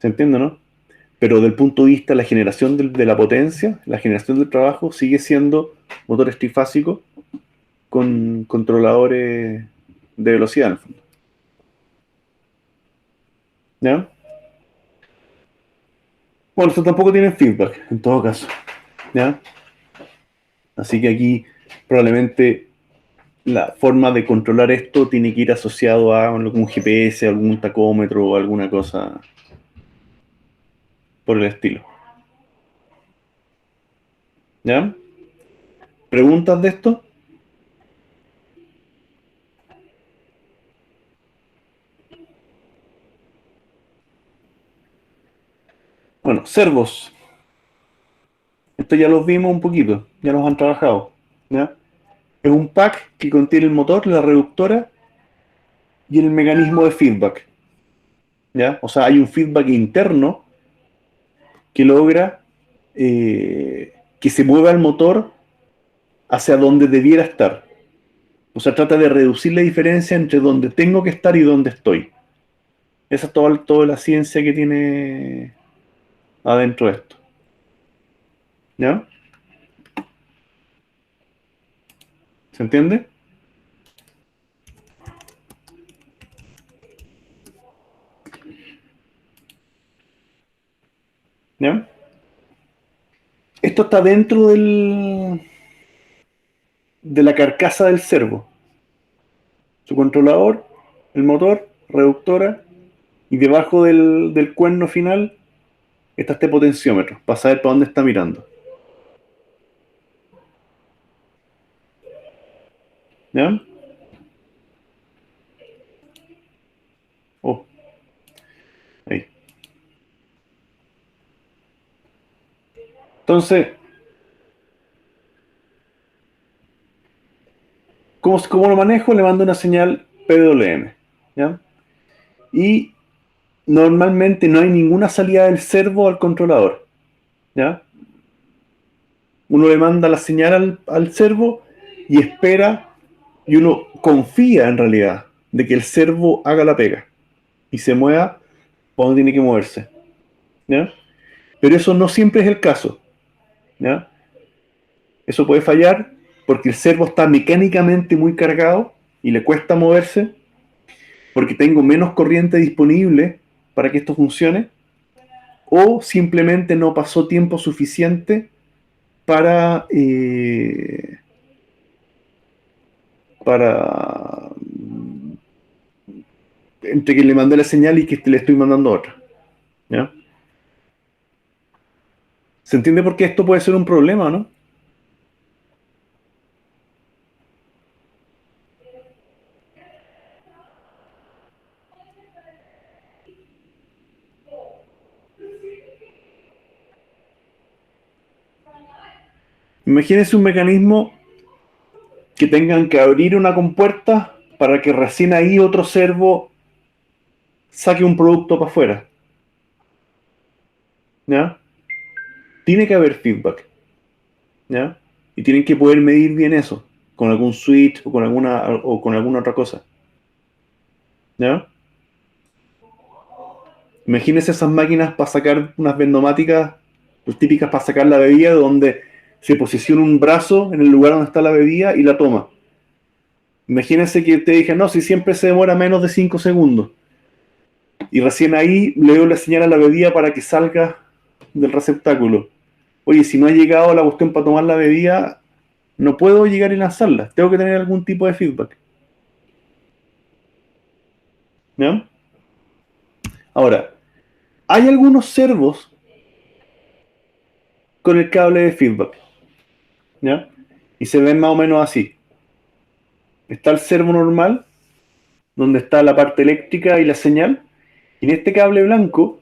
¿Se entiende, no? Pero del punto de vista de la generación de la potencia, la generación del trabajo sigue siendo motores trifásicos con controladores de velocidad en el fondo. ¿Ya? Bueno, estos tampoco tienen feedback, en todo caso. ¿Ya? Así que aquí probablemente la forma de controlar esto tiene que ir asociado a un GPS, algún tacómetro o alguna cosa por el estilo. ¿Ya? ¿Preguntas de esto? Bueno, servos. Esto ya los vimos un poquito, ya los han trabajado. ¿Ya? Es un pack que contiene el motor, la reductora y el mecanismo de feedback. ¿Ya? O sea, hay un feedback interno que logra que se mueva el motor hacia donde debiera estar. O sea, trata de reducir la diferencia entre donde tengo que estar y donde estoy. Esa es toda la ciencia que tiene adentro de esto. ¿Ya? ¿Se entiende? ¿Ya? Esto está dentro de la carcasa del servo. Su controlador, el motor, reductora, y debajo del cuerno final está este potenciómetro, para saber para dónde está mirando. ¿Ya? Oh, ahí. Entonces, ¿cómo lo manejo? Le mando una señal PWM. ¿Ya? Y normalmente no hay ninguna salida del servo al controlador. ¿Ya? Uno le manda la señal al servo y espera, y uno confía en realidad de que el servo haga la pega y se mueva cuando tiene que moverse. ¿Ya? Pero eso no siempre es el caso. ¿Ya? Eso puede fallar porque el servo está mecánicamente muy cargado y le cuesta moverse, porque tengo menos corriente disponible para que esto funcione, o simplemente no pasó tiempo suficiente para para entre que le mandé la señal y que le estoy mandando otra. ¿Ya? ¿Se entiende por qué esto puede ser un problema, no? Imagínense un mecanismo que tengan que abrir una compuerta para que recién ahí otro servo saque un producto para afuera. ¿Ya? Tiene que haber feedback. ¿Ya? Y tienen que poder medir bien eso, con algún switch o con alguna otra cosa. ¿Ya? Imagínense esas máquinas para sacar unas vendomáticas, pues, típicas para sacar la bebida, donde se posiciona un brazo en el lugar donde está la bebida y la toma. Imagínense que te dije, no, si siempre se demora menos de 5 segundos. Y recién ahí le doy la señal a la bebida para que salga del receptáculo. Oye, si no ha llegado la cuestión para tomar la bebida, no puedo llegar y lanzarla. Tengo que tener algún tipo de feedback. ¿Ya? Ahora, hay algunos servos con el cable de feedback. ¿Ya? Y se ven más o menos así. Está el servo normal, donde está la parte eléctrica y la señal. Y en este cable blanco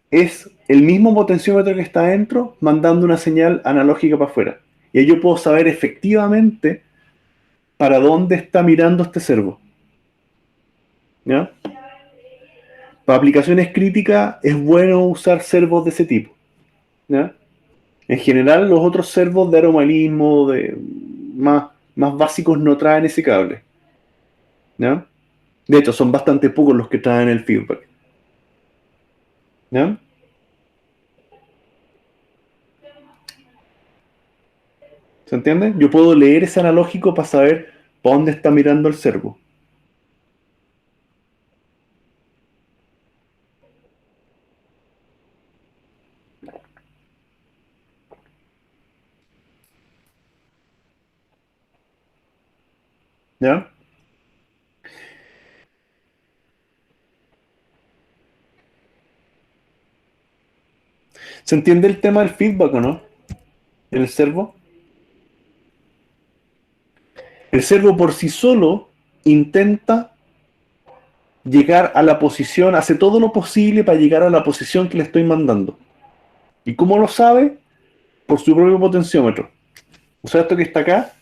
es el mismo potenciómetro que está adentro mandando una señal analógica para afuera. Y ahí yo puedo saber efectivamente para dónde está mirando este servo. ¿Ya? Para aplicaciones críticas es bueno usar servos de ese tipo. ¿Ya? En general, los otros servos de aromatismo más básicos no traen ese cable. ¿Ya? De hecho, son bastante pocos los que traen el feedback. ¿Ya? ¿Se entiende? Yo puedo leer ese analógico para saber para dónde está mirando el servo. ¿Ya? ¿Se entiende el tema del feedback o no? ¿El servo? El servo por sí solo intenta llegar a la posición, hace todo lo posible para llegar a la posición que le estoy mandando. ¿Y cómo lo sabe? Por su propio potenciómetro. O sea, esto que está acá,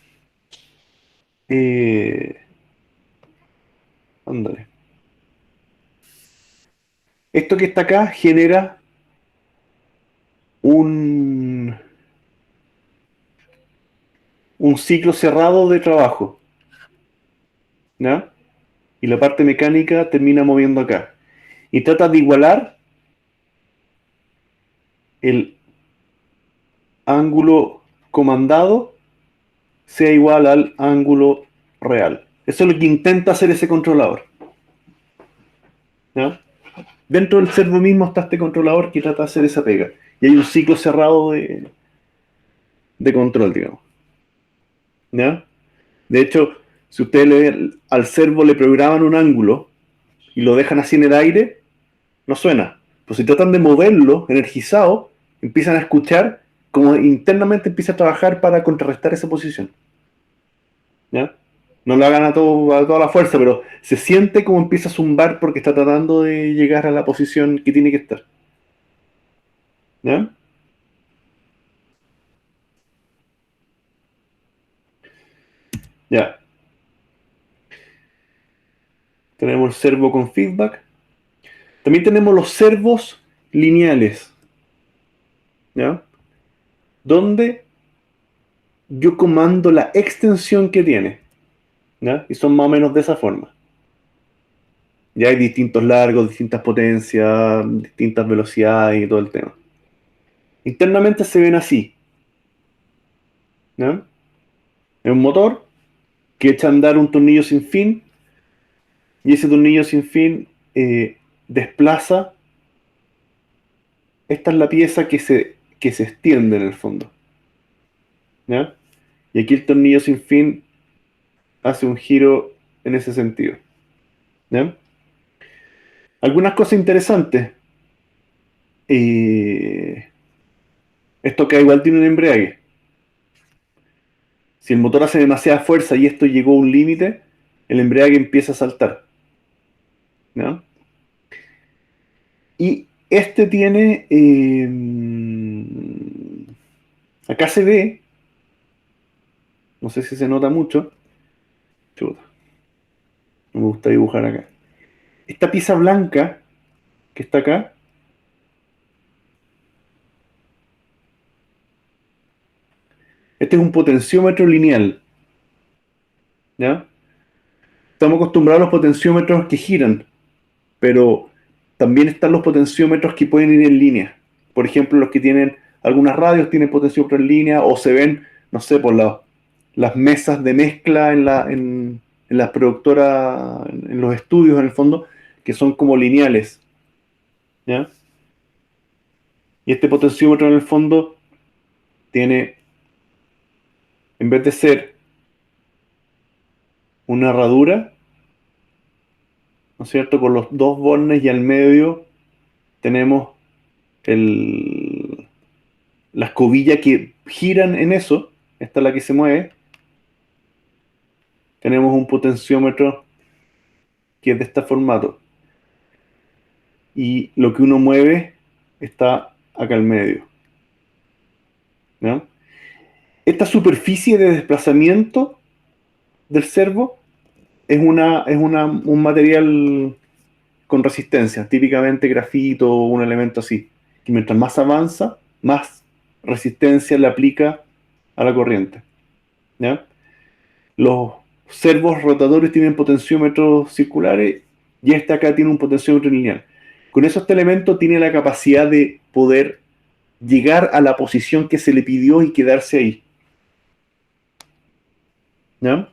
ándale. Esto que está acá genera un ciclo cerrado de trabajo, ¿ya? Y la parte mecánica termina moviendo acá. Y trata de igualar el ángulo comandado sea igual al ángulo real. Eso es lo que intenta hacer ese controlador, ¿ya? Dentro del servo mismo está este controlador que trata de hacer esa pega. Y hay un ciclo cerrado de control, digamos, ¿ya? De hecho, si ustedes al servo le programan un ángulo y lo dejan así en el aire, no suena. Pues si tratan de moverlo, energizado, empiezan a escuchar como internamente empieza a trabajar para contrarrestar esa posición, ¿ya? No lo hagan a toda la fuerza, pero se siente como empieza a zumbar porque está tratando de llegar a la posición que tiene que estar, ¿ya? Ya. Tenemos el servo con feedback. También tenemos los servos lineales, ¿ya? Donde yo comando la extensión que tiene, ¿ya? Y son más o menos de esa forma. Ya hay distintos largos, distintas potencias, distintas velocidades y todo el tema. Internamente se ven así, ¿ya? Es un motor que echa a andar un tornillo sin fin y ese tornillo sin fin desplaza. Esta es la pieza que se extiende en el fondo, ¿ya? Y aquí el tornillo sin fin hace un giro en ese sentido, ¿ya? Algunas cosas interesantes. Esto acá igual tiene un embrague. Si el motor hace demasiada fuerza y esto llegó a un límite, el embrague empieza a saltar, ¿no? Y este tiene... acá se ve, no sé si se nota mucho, chuta, no me gusta dibujar acá. Esta pieza blanca que está acá, este es un potenciómetro lineal, ¿ya? Estamos acostumbrados a los potenciómetros que giran, pero también están los potenciómetros que pueden ir en línea. Por ejemplo, los que tienen, algunas radios tienen potenciómetro en línea o se ven, no sé, por las mesas de mezcla en las productoras, en los estudios en el fondo, que son como lineales, ¿ya? Y este potenciómetro en el fondo tiene, en vez de ser una herradura, ¿no es cierto? Con los dos bornes y al medio tenemos la escobilla que giran en eso, esta es la que se mueve. Tenemos un potenciómetro que es de este formato. Y lo que uno mueve está acá al medio, ¿no? Esta superficie de desplazamiento del servo es un material con resistencia, típicamente grafito o un elemento así. Y mientras más avanza, más resistencia le aplica a la corriente, ¿ya? Los servos rotadores tienen potenciómetros circulares y este acá tiene un potenciómetro lineal. Con eso este elemento tiene la capacidad de poder llegar a la posición que se le pidió y quedarse ahí, ¿Ya?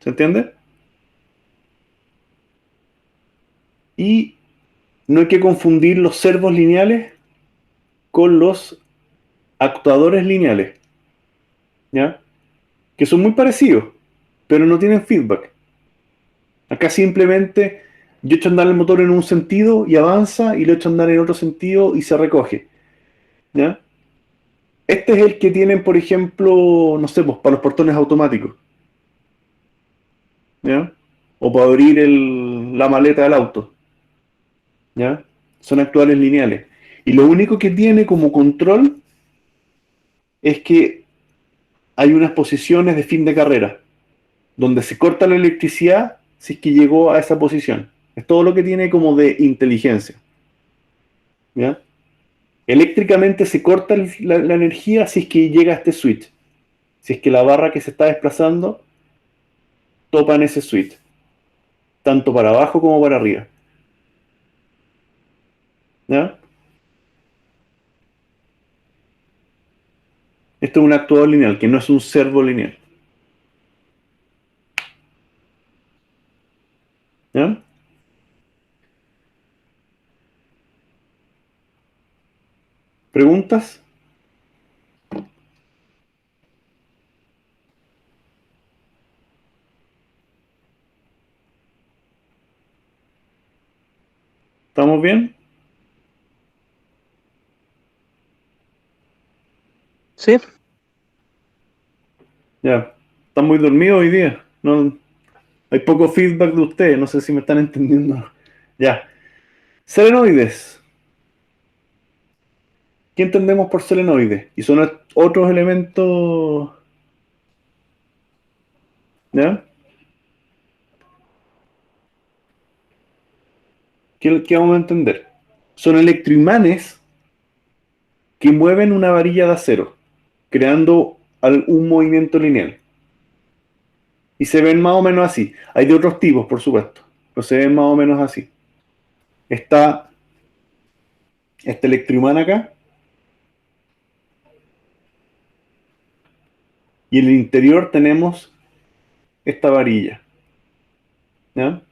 ¿Se entiende? Y no hay que confundir los servos lineales con los actuadores lineales, ¿ya? Que son muy parecidos, pero no tienen feedback. Acá simplemente yo echo a andar el motor en un sentido y avanza, y lo echo a andar en otro sentido y se recoge, ¿ya? Este es el que tienen, por ejemplo, no sé, pues, para los portones automáticos, ¿ya? O para abrir la maleta del auto, ¿ya? Son actuadores lineales. Y lo único que tiene como control es que hay unas posiciones de fin de carrera, donde se corta la electricidad si es que llegó a esa posición. Es todo lo que tiene como de inteligencia, ¿ya? Eléctricamente se corta la energía si es que llega a este switch. Si es que la barra que se está desplazando topa en ese switch, tanto para abajo como para arriba, ¿ya? Esto es un actuador lineal, que no es un servo lineal, ¿ya? ¿Preguntas? ¿Estamos bien? Sí, Ya. ¿Están muy dormidos hoy día? No, hay poco feedback de ustedes, no sé si me están entendiendo. Ya. Selenoides. ¿Qué entendemos por selenoides? Y son otros elementos, ¿ya? ¿Qué vamos a entender? Son electroimanes que mueven una varilla de acero, creando un movimiento lineal. Y se ven más o menos así. Hay de otros tipos, por supuesto, pero se ven más o menos así. Está este electroimán acá, y en el interior tenemos esta varilla, ¿ya?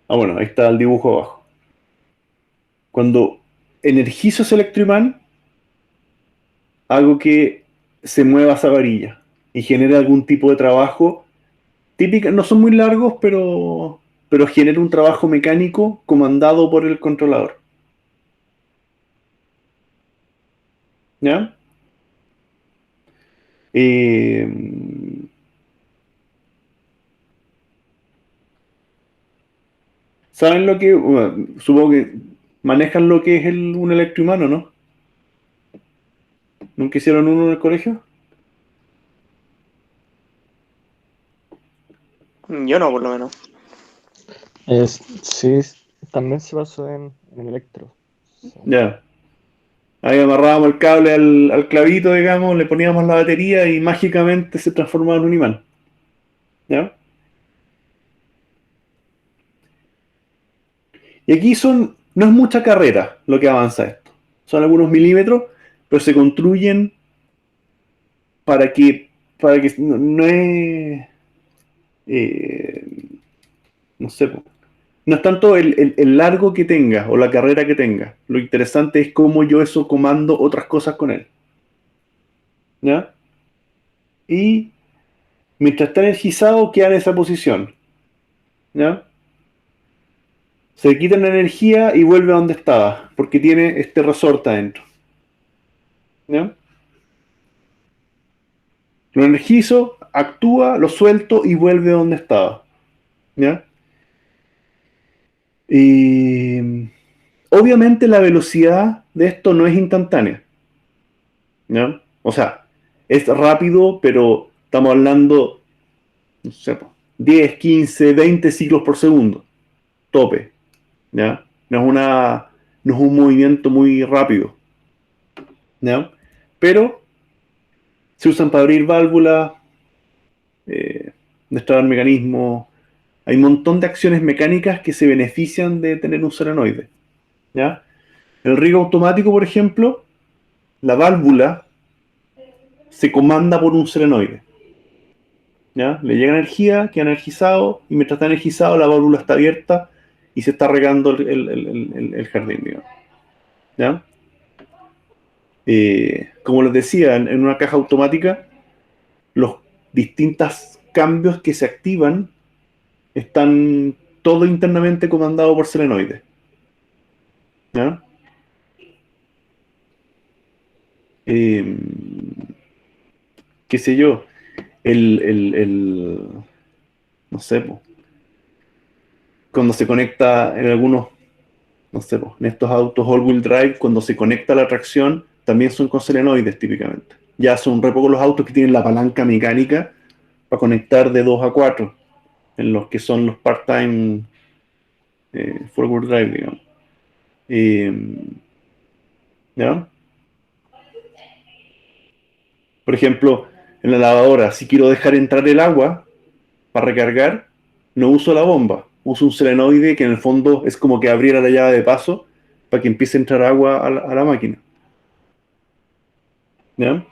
Ah, bueno, ahí está el dibujo abajo. Cuando energizo ese electroimán, hago que se mueva esa varilla y genere algún tipo de trabajo típica. No son muy largos, pero genera un trabajo mecánico comandado por el controlador, ¿ya? Eh, ¿Saben lo que? Bueno, supongo que manejan lo que es un electroimán, ¿no? ¿Nunca hicieron uno en el colegio? yo no, por lo menos. Sí, también se basó en electro. Sí. Ya. Ahí amarrábamos el cable al clavito, digamos, le poníamos la batería y mágicamente se transformaba en un imán, ¿ya? Y aquí no es mucha carrera lo que avanza esto. Son algunos milímetros, pero se construyen para que no es, eh, no sé, no es tanto el largo que tenga o la carrera que tenga. Lo interesante es cómo yo eso comando otras cosas con él, ¿ya? Y mientras está energizado, queda en esa posición, ¿ya? Se quita la energía y vuelve a donde estaba, porque tiene este resorte adentro, ¿ya? Lo energizo, actúa, lo suelto y vuelve a donde estaba, ¿ya? Y obviamente la velocidad de esto no es instantánea, ¿ya? O sea, es rápido, pero estamos hablando, no sé, 10, 15, 20 ciclos por segundo, tope, ¿ya? No es un movimiento muy rápido, ¿ya? Pero se usan para abrir válvulas, destrabar mecanismos. Hay un montón de acciones mecánicas que se benefician de tener un solenoide, ¿ya? El riego automático, por ejemplo, la válvula se comanda por un solenoide. ¿Ya? Le llega energía, queda energizado, y mientras está energizado la válvula está abierta y se está regando el jardín, digamos. ¿Ya? Como les decía, en una caja automática, los distintos cambios que se activan están todo internamente comandado por solenoides. ¿Ya? Qué sé yo, no sé, po, cuando se conecta en algunos, no sé, po, en estos autos all-wheel drive, cuando se conecta la tracción, también son con solenoides típicamente. Ya son re pocos los autos que tienen la palanca mecánica para conectar de 2 a 4, en los que son los part-time four-wheel drive, digamos. ¿Ya? Por ejemplo, en la lavadora, si quiero dejar entrar el agua para recargar, no uso la bomba, uso un solenoide que en el fondo es como que abriera la llave de paso para que empiece a entrar agua a la máquina. ¿Ya?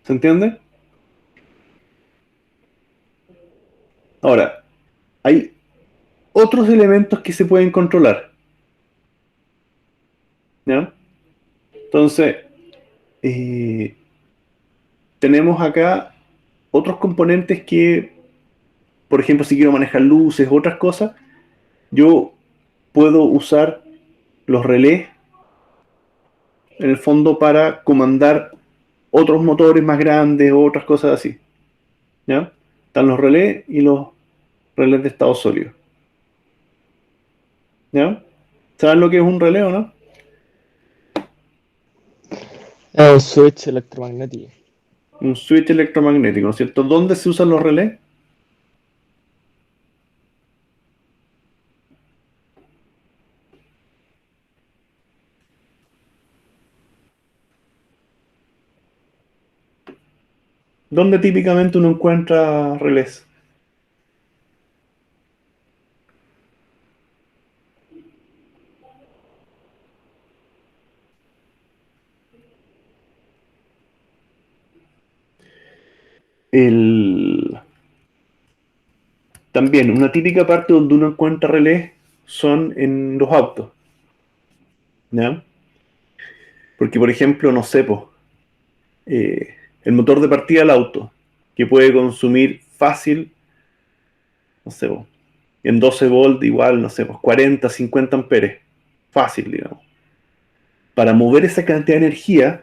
¿Se entiende? Ahora, hay otros elementos que se pueden controlar. ¿Ya? Entonces, eh, tenemos acá otros componentes que, por ejemplo, si quiero manejar luces, otras cosas, yo puedo usar los relés en el fondo para comandar otros motores más grandes o otras cosas así. ¿Ya? Están los relés y los relés de estado sólido. ¿Ya? ¿Saben lo que es un relé o no? Es un switch electromagnético. Un switch electromagnético, ¿no es cierto? ¿Dónde se usan los relés? ¿Dónde típicamente uno encuentra relés? El... También, una típica parte donde uno encuentra relés son en los autos. ¿Ya? Porque, por ejemplo, no sé, po, el motor de partida del auto, que puede consumir fácil, no sé, po, en 12 volt igual, no sé, pues 40, 50 amperes. Fácil, digamos. Para mover esa cantidad de energía,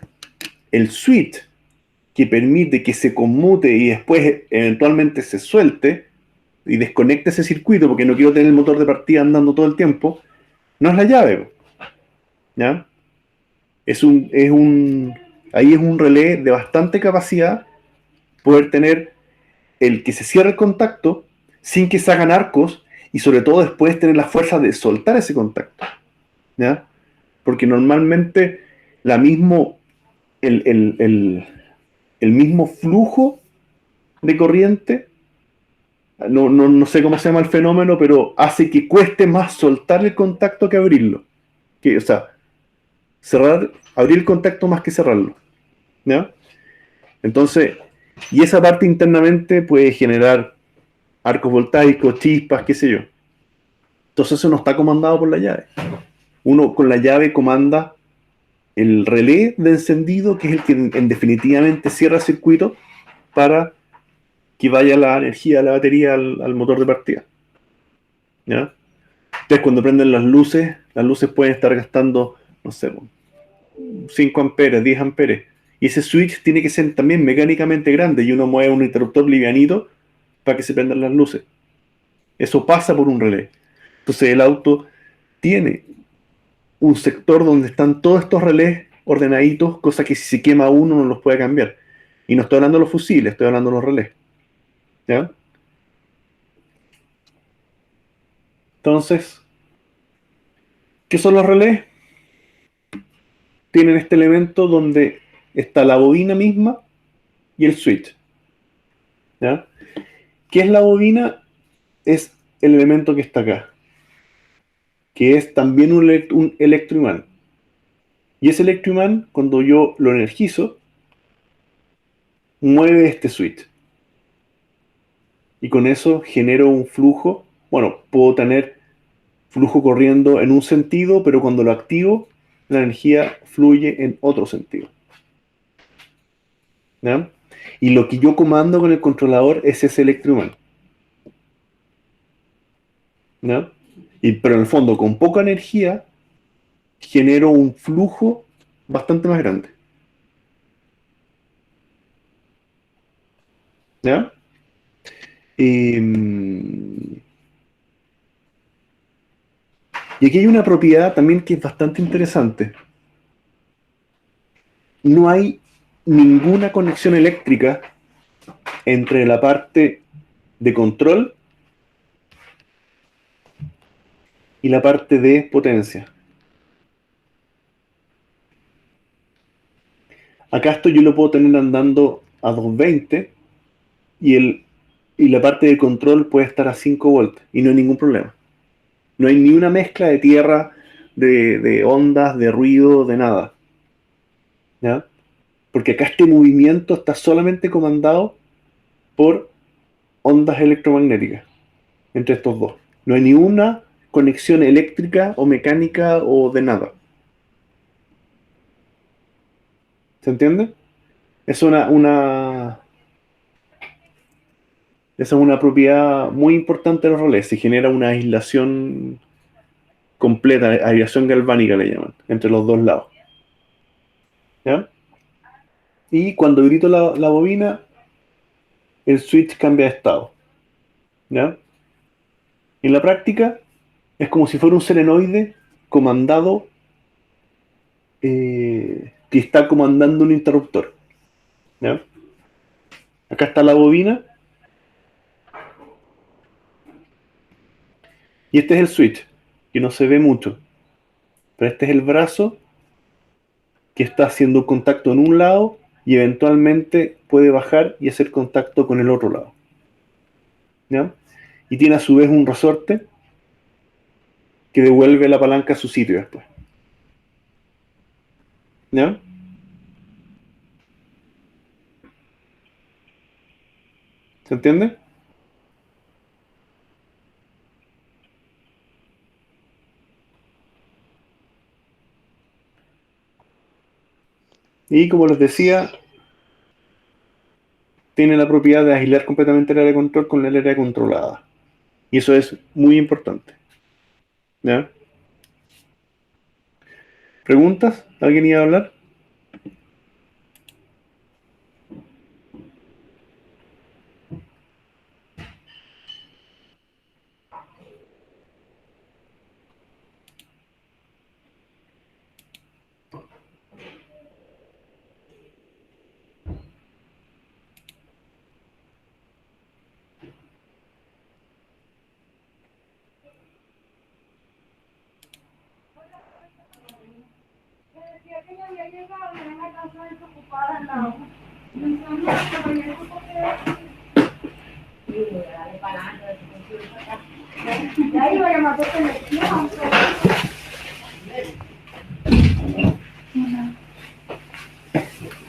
el switch que permite que se conmute y después eventualmente se suelte y desconecte ese circuito porque no quiero tener el motor de partida andando todo el tiempo, no es la llave. ¿Ya? Ahí es un relé de bastante capacidad poder tener el que se cierre el contacto sin que se hagan arcos y sobre todo después tener la fuerza de soltar ese contacto. ¿Ya? Porque normalmente la mismo, el mismo flujo de corriente, no sé cómo se llama el fenómeno, pero hace que cueste más soltar el contacto que abrirlo. O sea, abrir el contacto más que cerrarlo. ¿Ya? Entonces, y esa parte internamente puede generar arcos voltaicos, chispas, qué sé yo. Entonces eso no está comandado por la llave. Uno con la llave comanda el relé de encendido, que es el que definitivamente cierra el circuito para que vaya la energía de la batería al motor de partida. ¿Ya? Entonces cuando prenden las luces pueden estar gastando, no sé, 5 amperes, 10 amperes. Y ese switch tiene que ser también mecánicamente grande y uno mueve un interruptor livianito para que se prendan las luces. Eso pasa por un relé. Entonces el auto tiene un sector donde están todos estos relés ordenaditos, cosa que si se quema uno no los puede cambiar. Y no estoy hablando de los fusiles, estoy hablando de los relés. ¿Ya? Entonces, ¿qué son los relés? Tienen este elemento donde está la bobina misma y el switch. ¿Ya? ¿Qué es la bobina? Es el elemento que está acá, que es también un electroimán. Y ese electroimán, cuando yo lo energizo, mueve este switch. Y con eso genero un flujo. Bueno, puedo tener flujo corriendo en un sentido, pero cuando lo activo, la energía fluye en otro sentido. ¿Ya? Y lo que yo comando con el controlador es ese electroimán. ¿Ya? Pero en el fondo, con poca energía, genero un flujo bastante más grande. ¿Ya? Y aquí hay una propiedad también que es bastante interesante. No hay ninguna conexión eléctrica entre la parte de control y la parte de potencia. Acá esto yo lo puedo tener andando a 220 y la parte de control puede estar a 5 volts y no hay ningún problema. No hay ni una mezcla de tierra, de ondas, de ruido, de nada. ¿Ya? Porque acá este movimiento está solamente comandado por ondas electromagnéticas entre estos dos. No hay ni una conexión eléctrica o mecánica o de nada. ¿Se entiende? Es esa es una propiedad muy importante de los relés. Se genera una aislación completa, aislación galvánica le llaman, entre los dos lados. ¿Ya? Y cuando grito la bobina, el switch cambia de estado. ¿Ya? En la práctica, es como si fuera un solenoide comandado, que está comandando un interruptor. ¿Ya? Acá está la bobina. Y este es el switch, que no se ve mucho. Pero este es el brazo que está haciendo contacto en un lado y eventualmente puede bajar y hacer contacto con el otro lado. ¿Ya? Y tiene a su vez un resorte que devuelve la palanca a su sitio después. ¿Ya? ¿Se entiende? Y como les decía, tiene la propiedad de aislar completamente el área de control con el área controlada. Y eso es muy importante. ¿Ya? ¿Preguntas? ¿Alguien iba a hablar?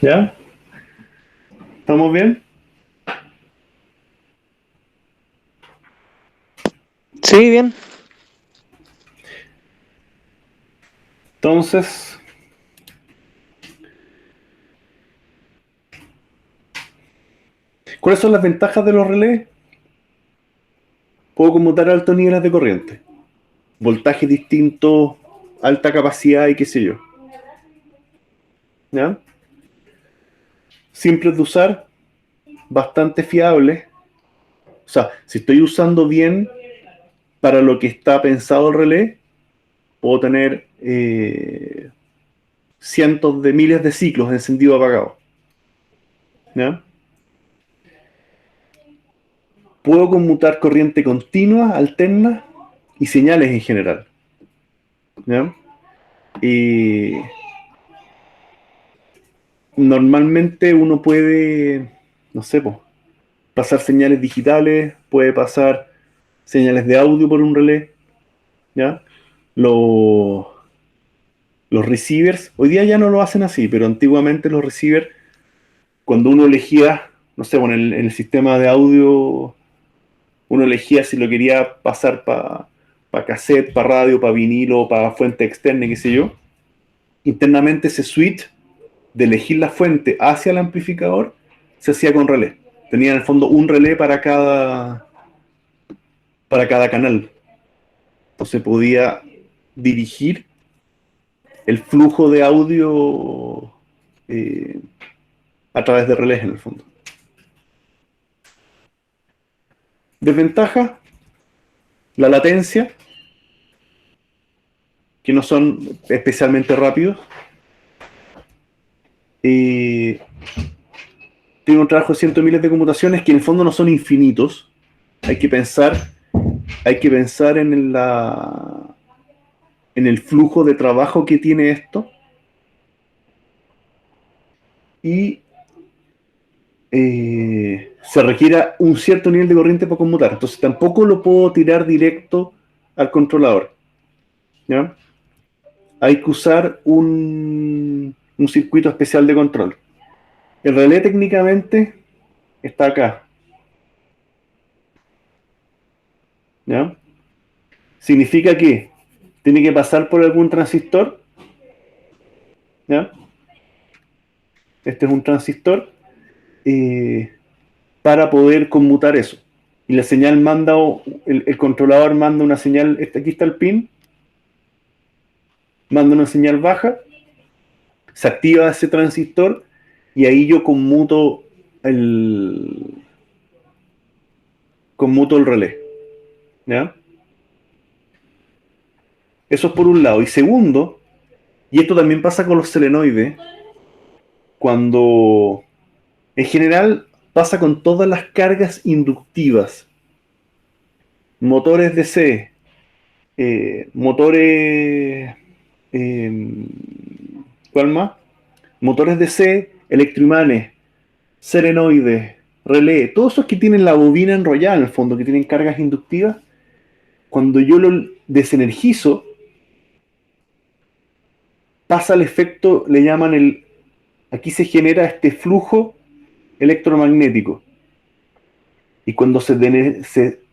¿Ya? ¿Estamos bien? Sí, bien. Entonces, ¿cuáles son las ventajas de los relés? Puedo conmutar altos niveles de corriente, voltajes distintos, alta capacidad y qué sé yo. ¿Ya? Simples de usar, bastante fiables. O sea, si estoy usando bien para lo que está pensado el relé, puedo tener cientos de miles de ciclos encendido apagado. ¿Ya? Puedo conmutar corriente continua, alterna y señales en general. ¿Ya? Y normalmente uno puede, no sé, pasar señales digitales, puede pasar señales de audio por un relé, ¿ya? Los receivers, hoy día ya no lo hacen así, pero antiguamente los receivers, cuando uno elegía, no sé, bueno, en el sistema de audio, uno elegía si lo quería pasar para cassette, para radio, para vinilo, para fuente externa, qué sé yo. Internamente ese switch de elegir la fuente hacia el amplificador se hacía con relé. Tenía en el fondo un relé para cada canal. Entonces podía dirigir el flujo de audio a través de relés en el fondo. Desventaja, la latencia, que no son especialmente rápidos. Tiene un trabajo de cientos de miles de computaciones que en el fondo no son infinitos. Hay que pensar en el flujo de trabajo que tiene esto. Y se requiera un cierto nivel de corriente para conmutar. Entonces tampoco lo puedo tirar directo al controlador, ¿ya? Hay que usar un circuito especial de control. El relé técnicamente está acá, ¿ya? Significa que tiene que pasar por algún transistor, ¿ya? Este es un transistor para poder conmutar eso. Y la señal manda, el controlador manda una señal, aquí está el pin, manda una señal baja, se activa ese transistor y ahí yo conmuto el relé, ¿ya? Eso es por un lado. Y segundo, y esto también pasa con los selenoides, cuando en general pasa con todas las cargas inductivas, motores DC, motores, eh, ¿cuál más? Motores DC, electroimanes, selenoides, relé, todos esos que tienen la bobina enrollada en el fondo, que tienen cargas inductivas, cuando yo lo desenergizo, pasa el efecto, le llaman aquí se genera este flujo electromagnético. Y cuando se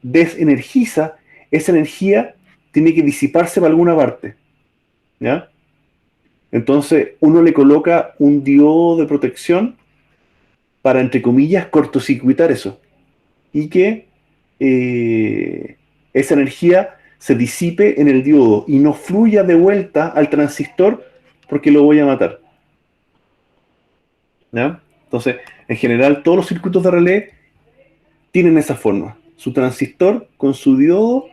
desenergiza, esa energía tiene que disiparse para alguna parte, ¿ya? Entonces uno le coloca un diodo de protección para, entre comillas, cortocircuitar eso. Y que esa energía se disipe en el diodo y no fluya de vuelta al transistor porque lo voy a matar, ¿ya? Entonces, en general, todos los circuitos de relé tienen esa forma. Su transistor con su diodo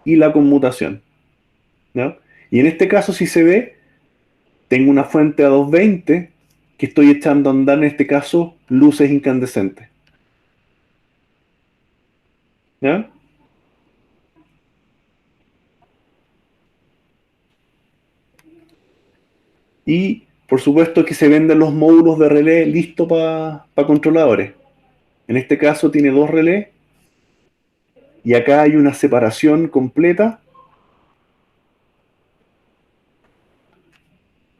y la conmutación, ¿ya? Y en este caso, si se ve, tengo una fuente a 220 que estoy echando a andar, en este caso, luces incandescentes, ¿ya? Y, por supuesto, que se venden los módulos de relé listos para controladores. En este caso tiene dos relés y acá hay una separación completa.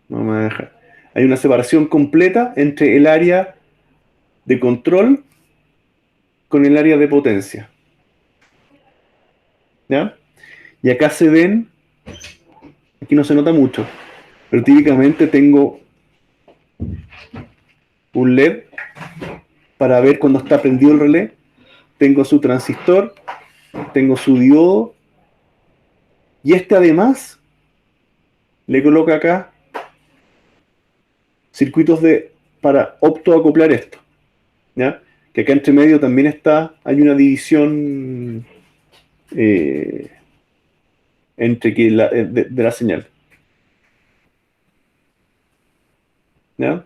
No me va a dejar. Hay una separación completa entre el área de control con el área de potencia, ¿ya? Y acá se ven, aquí no se nota mucho, pero típicamente tengo un LED para ver cuando está prendido el relé. Tengo su transistor, tengo su diodo y este además le coloca acá circuitos para optoacoplar esto, ¿ya? Que acá entre medio también hay una división eh, de la señal, ¿ya?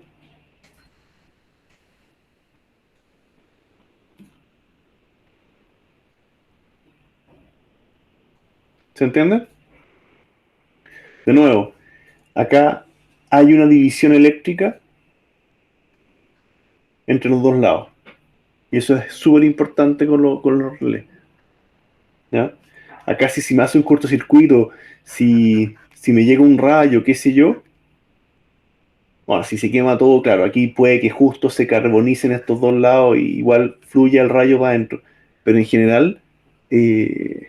¿Se entiende? De nuevo, acá hay una división eléctrica entre los dos lados. Y eso es súper importante con los relés. ¿ya? Acá si me hace un cortocircuito, si me llega un rayo, qué sé yo, bueno, si se quema todo, claro, aquí puede que justo se carbonicen estos dos lados y igual fluya el rayo para adentro. Pero en general eh,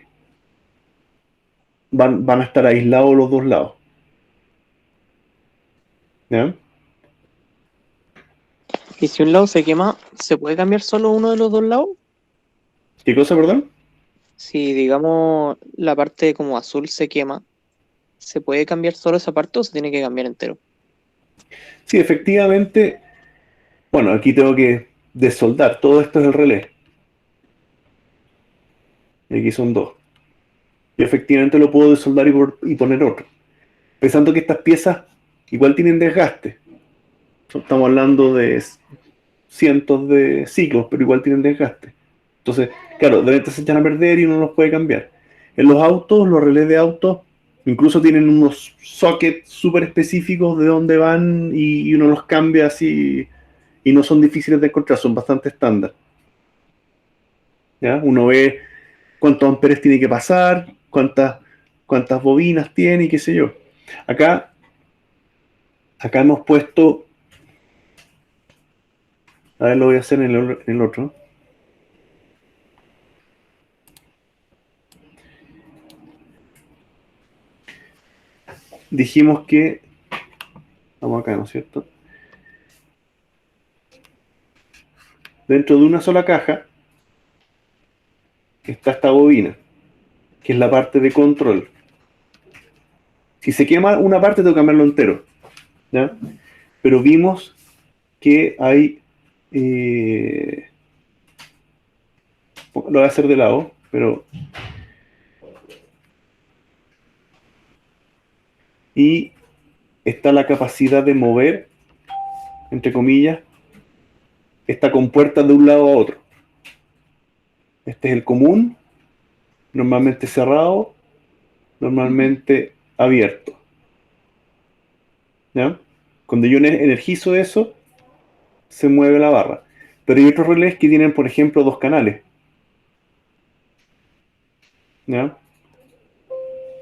van a estar aislados los dos lados. ¿Ya? Y si un lado se quema, ¿se puede cambiar solo uno de los dos lados? ¿Qué cosa, perdón? Si, digamos, la parte como azul se quema, ¿se puede cambiar solo esa parte o se tiene que cambiar entero? Sí, efectivamente, bueno, aquí tengo que desoldar. Todo esto es el relé. Y aquí son dos. Y efectivamente lo puedo desoldar y poner otro. Pensando que estas piezas igual tienen desgaste. Estamos hablando de cientos de ciclos, pero igual tienen desgaste. Entonces, claro, de repente se echan a perder y uno los puede cambiar. En los autos, los relés de autos, incluso tienen unos sockets súper específicos de dónde van y uno los cambia así y no son difíciles de encontrar, son bastante estándar. ¿Ya? Uno ve cuántos amperes tiene que pasar, cuántas bobinas tiene y qué sé yo. Acá, acá hemos puesto, a ver, lo voy a hacer en el otro. Dijimos que, vamos acá, ¿no es cierto? Dentro de una sola caja está esta bobina, que es la parte de control. Si se quema una parte, tengo que cambiarlo entero, ¿ya? Pero vimos que hay, lo voy a hacer de lado, pero y está la capacidad de mover, entre comillas, esta compuerta de un lado a otro. Este es el común, normalmente cerrado, normalmente abierto. ¿Ya? Cuando yo energizo eso, se mueve la barra. Pero hay otros relés que tienen, por ejemplo, dos canales. ¿Ya?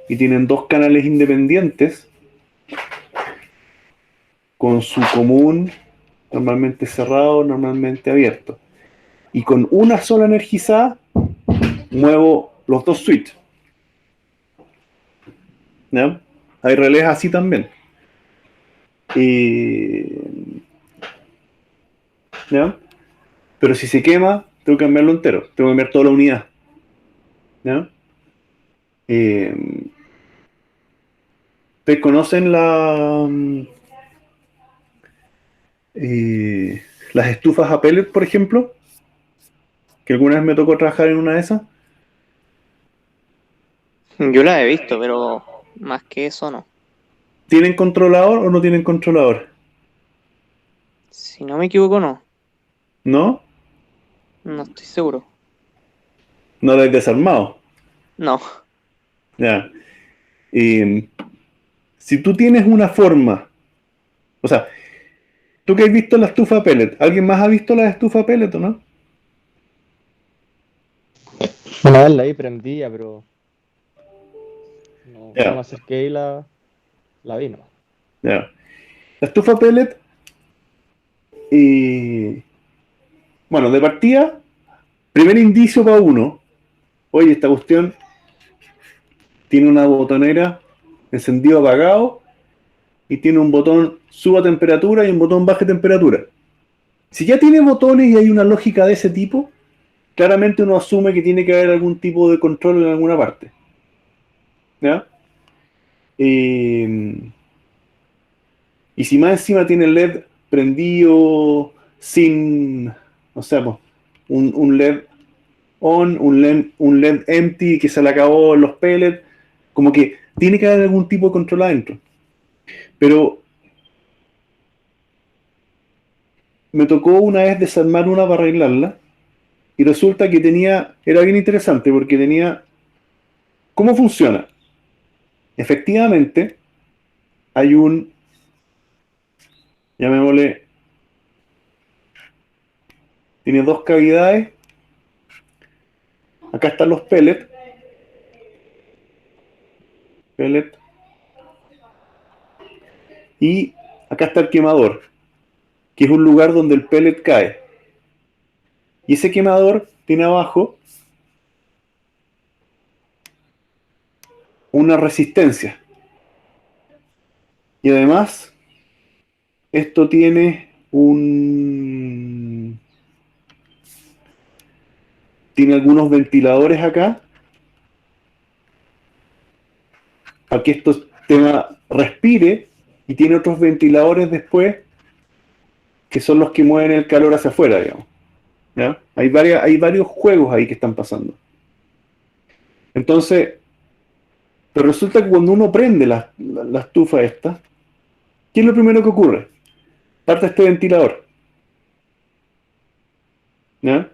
Y tienen dos canales independientes con su común, normalmente cerrado, normalmente abierto. Y con una sola energizada, muevo los dos switches. ¿Ya? Hay relés así también. ¿Ya? Pero si se quema, tengo que cambiarlo entero. Tengo que cambiar toda la unidad. ¿Ya? Eh, ¿Ustedes conocen las estufas a pellet, por ejemplo? Que alguna vez me tocó trabajar en una de esas. Yo la he visto, pero más que eso no. ¿Tienen controlador o no tienen controlador? Si no me equivoco, no. ¿No? No estoy seguro. No lo he desarmado. No. Ya. Eh, si tú tienes una forma, o sea, tú que has visto la estufa pellet, ¿alguien más ha visto la estufa pellet o no? Una vez la vi prendida, pero no me Ya, acerqué y la vi, ¿no? ya. La estufa pellet, eh, bueno, de partida, primer indicio para uno, oye, esta cuestión tiene una botonera encendido apagado y tiene un botón suba temperatura y un botón baje temperatura. Si ya tiene botones y hay una lógica de ese tipo, claramente uno asume que tiene que haber algún tipo de control en alguna parte. ¿Ya? Eh, y si más encima tiene el LED prendido sin, no sé, pues, un LED on, un LED empty que se le acabó en los pellets, como que tiene que haber algún tipo de control adentro. Pero me tocó una vez desarmar una para arreglarla y resulta que era bien interesante porque tenía, ¿cómo funciona? Efectivamente, hay llamémosle, tiene dos cavidades, acá están los pellets, pellet. Y acá está el quemador, que es un lugar donde el pellet cae. Y ese quemador tiene abajo una resistencia. Y además, esto tiene tiene algunos ventiladores acá, para que esto respire, y tiene otros ventiladores después, que son los que mueven el calor hacia afuera, digamos. ¿Ya? Hay varios juegos ahí que están pasando. Entonces, pero resulta que cuando uno prende la estufa esta, ¿qué es lo primero que ocurre? Parte este ventilador, ¿ya?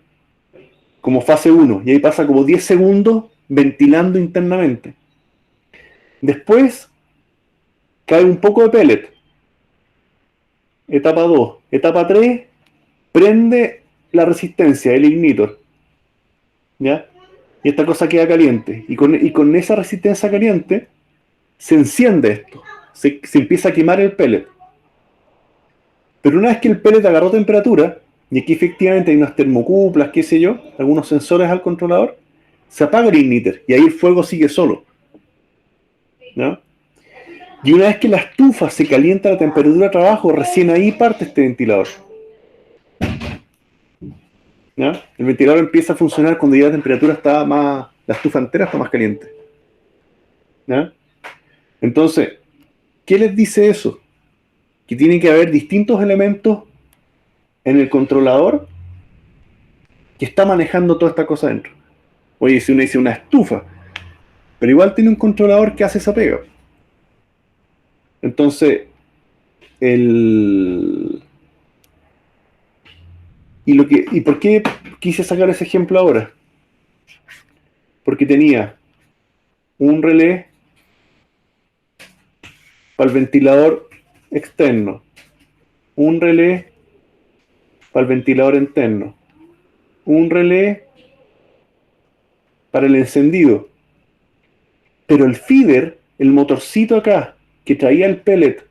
Como fase 1, y ahí pasa como 10 segundos ventilando internamente. Después cae un poco de pellet. Etapa 2. Etapa 3, prende la resistencia, el ignitor, ¿ya? Y esta cosa queda caliente. Y con esa resistencia caliente se enciende esto. Se empieza a quemar el pellet. Pero una vez que el pellet agarró temperatura, y aquí efectivamente hay unas termocuplas, qué sé yo, algunos sensores al controlador, se apaga el igniter y ahí el fuego sigue solo, ¿no? Y una vez que la estufa se calienta a la temperatura de trabajo, recién ahí parte este ventilador, ¿no? El ventilador empieza a funcionar cuando ya la temperatura está más, la estufa entera está más caliente, ¿no? Entonces, ¿qué les dice eso? Que tiene que haber distintos elementos en el controlador que está manejando toda esta cosa dentro. Oye, si uno dice una estufa, pero igual tiene un controlador que hace esa pega. Entonces, ¿y por qué quise sacar ese ejemplo ahora? Porque tenía un relé para el ventilador externo, un relé para el ventilador interno, un relé para el encendido. Pero el feeder, el motorcito acá, que traía el pellet,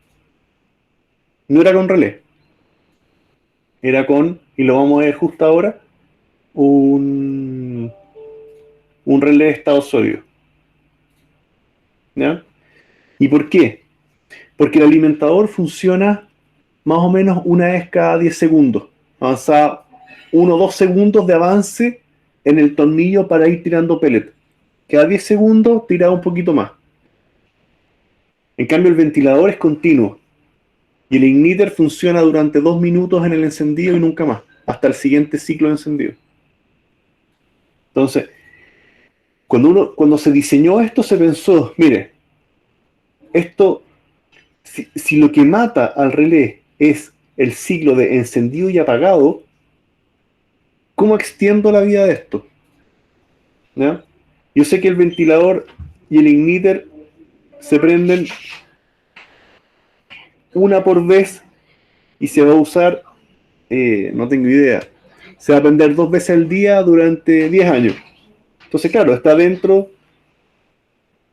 no era con relé. Era con, y lo vamos a ver justo ahora, un relé de estado sólido. ¿Ya? ¿Y por qué? Porque el alimentador funciona más o menos una vez cada 10 segundos. Avanza 1 o 2 segundos de avance en el tornillo para ir tirando pellet. Cada 10 segundos tira un poquito más. En cambio el ventilador es continuo. Y el igniter funciona durante 2 minutos en el encendido y nunca más. Hasta el siguiente ciclo de encendido. Entonces, cuando se diseñó esto, se pensó, mire, esto, si lo que mata al relé es el ciclo de encendido y apagado, ¿cómo extiendo la vida de esto? ¿Ya? Yo sé que el ventilador y el igniter se prenden una por vez y se va a usar, no tengo idea, se va a prender 2 veces al día durante 10 años. Entonces, claro, está dentro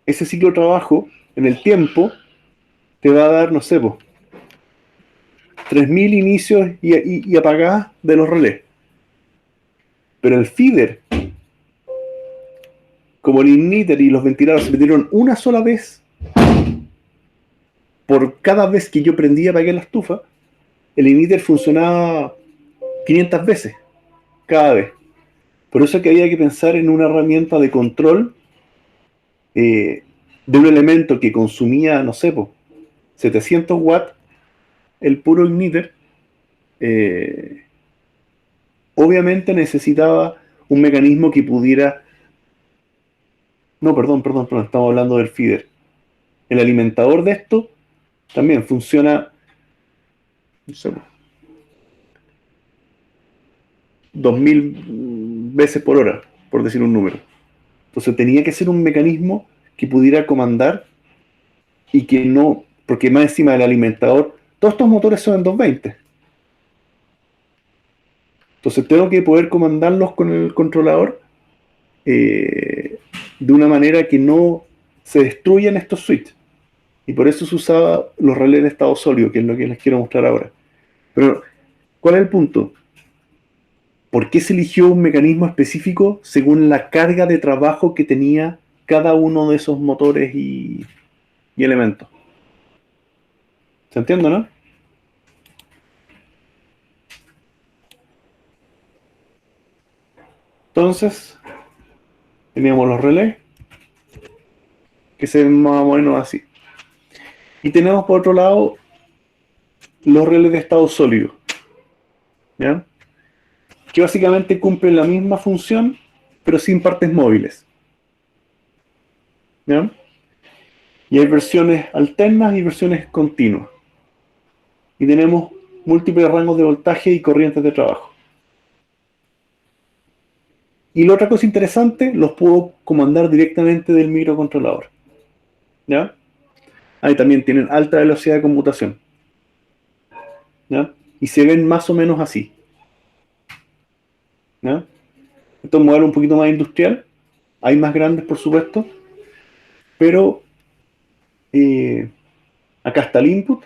ese ciclo de trabajo, en el tiempo, te va a dar, no sé, 3000 inicios y apagadas de los relés. Pero el feeder, como el igniter y los ventiladores se prendieron una sola vez, por cada vez que yo prendía y apagué la estufa, el igniter funcionaba 500 veces, cada vez. Por eso es que había que pensar en una herramienta de control de un elemento que consumía, no sé, 700 watts, el puro igniter. Obviamente necesitaba un mecanismo que pudiera... No, perdón, estamos hablando del feeder. El alimentador de esto también funciona, no sé, 2000 veces por hora, por decir un número. Entonces tenía que ser un mecanismo que pudiera comandar y que no, porque más encima del alimentador, todos estos motores son en 220. Entonces tengo que poder comandarlos con el controlador de una manera que no se destruyen estos switches. Y por eso se usaba los relés de estado sólido, que es lo que les quiero mostrar ahora. Pero, ¿cuál es el punto? ¿Por qué se eligió un mecanismo específico según la carga de trabajo que tenía cada uno de esos motores y elementos? ¿Se entiende, no? Entonces, teníamos los relés, que se ven más o menos así. Y tenemos por otro lado los relés de estado sólido, ¿ya? Que básicamente cumplen la misma función, pero sin partes móviles, ¿ya? Y hay versiones alternas y versiones continuas. Y tenemos múltiples rangos de voltaje y corrientes de trabajo. Y la otra cosa interesante, los puedo comandar directamente del microcontrolador, ¿ya? Ahí también tienen alta velocidad de conmutación, ¿ya? Y se ven más o menos así, ¿ya? Esto es un modelo un poquito más industrial. Hay más grandes, por supuesto. Pero acá está el input.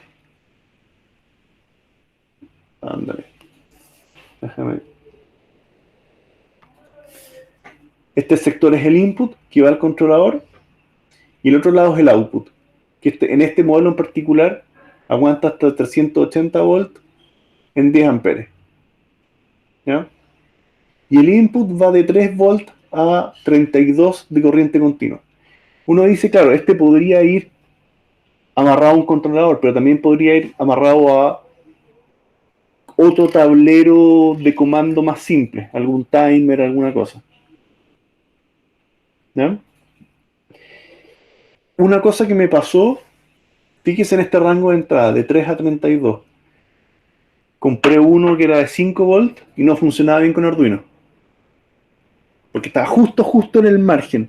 Ándale. Déjame. Este sector es el input que va al controlador. Y el otro lado es el output. Que en este modelo en particular aguanta hasta 380 volts en 10 amperes. ¿Ya? Y el input va de 3 volts a 32 de corriente continua. Uno dice, claro, este podría ir amarrado a un controlador, pero también podría ir amarrado a otro tablero de comando más simple, algún timer, alguna cosa. ¿Ya? Una cosa que me pasó, fíjese en este rango de entrada, de 3 a 32. Compré uno que era de 5 volts y no funcionaba bien con Arduino. Porque estaba justo en el margen.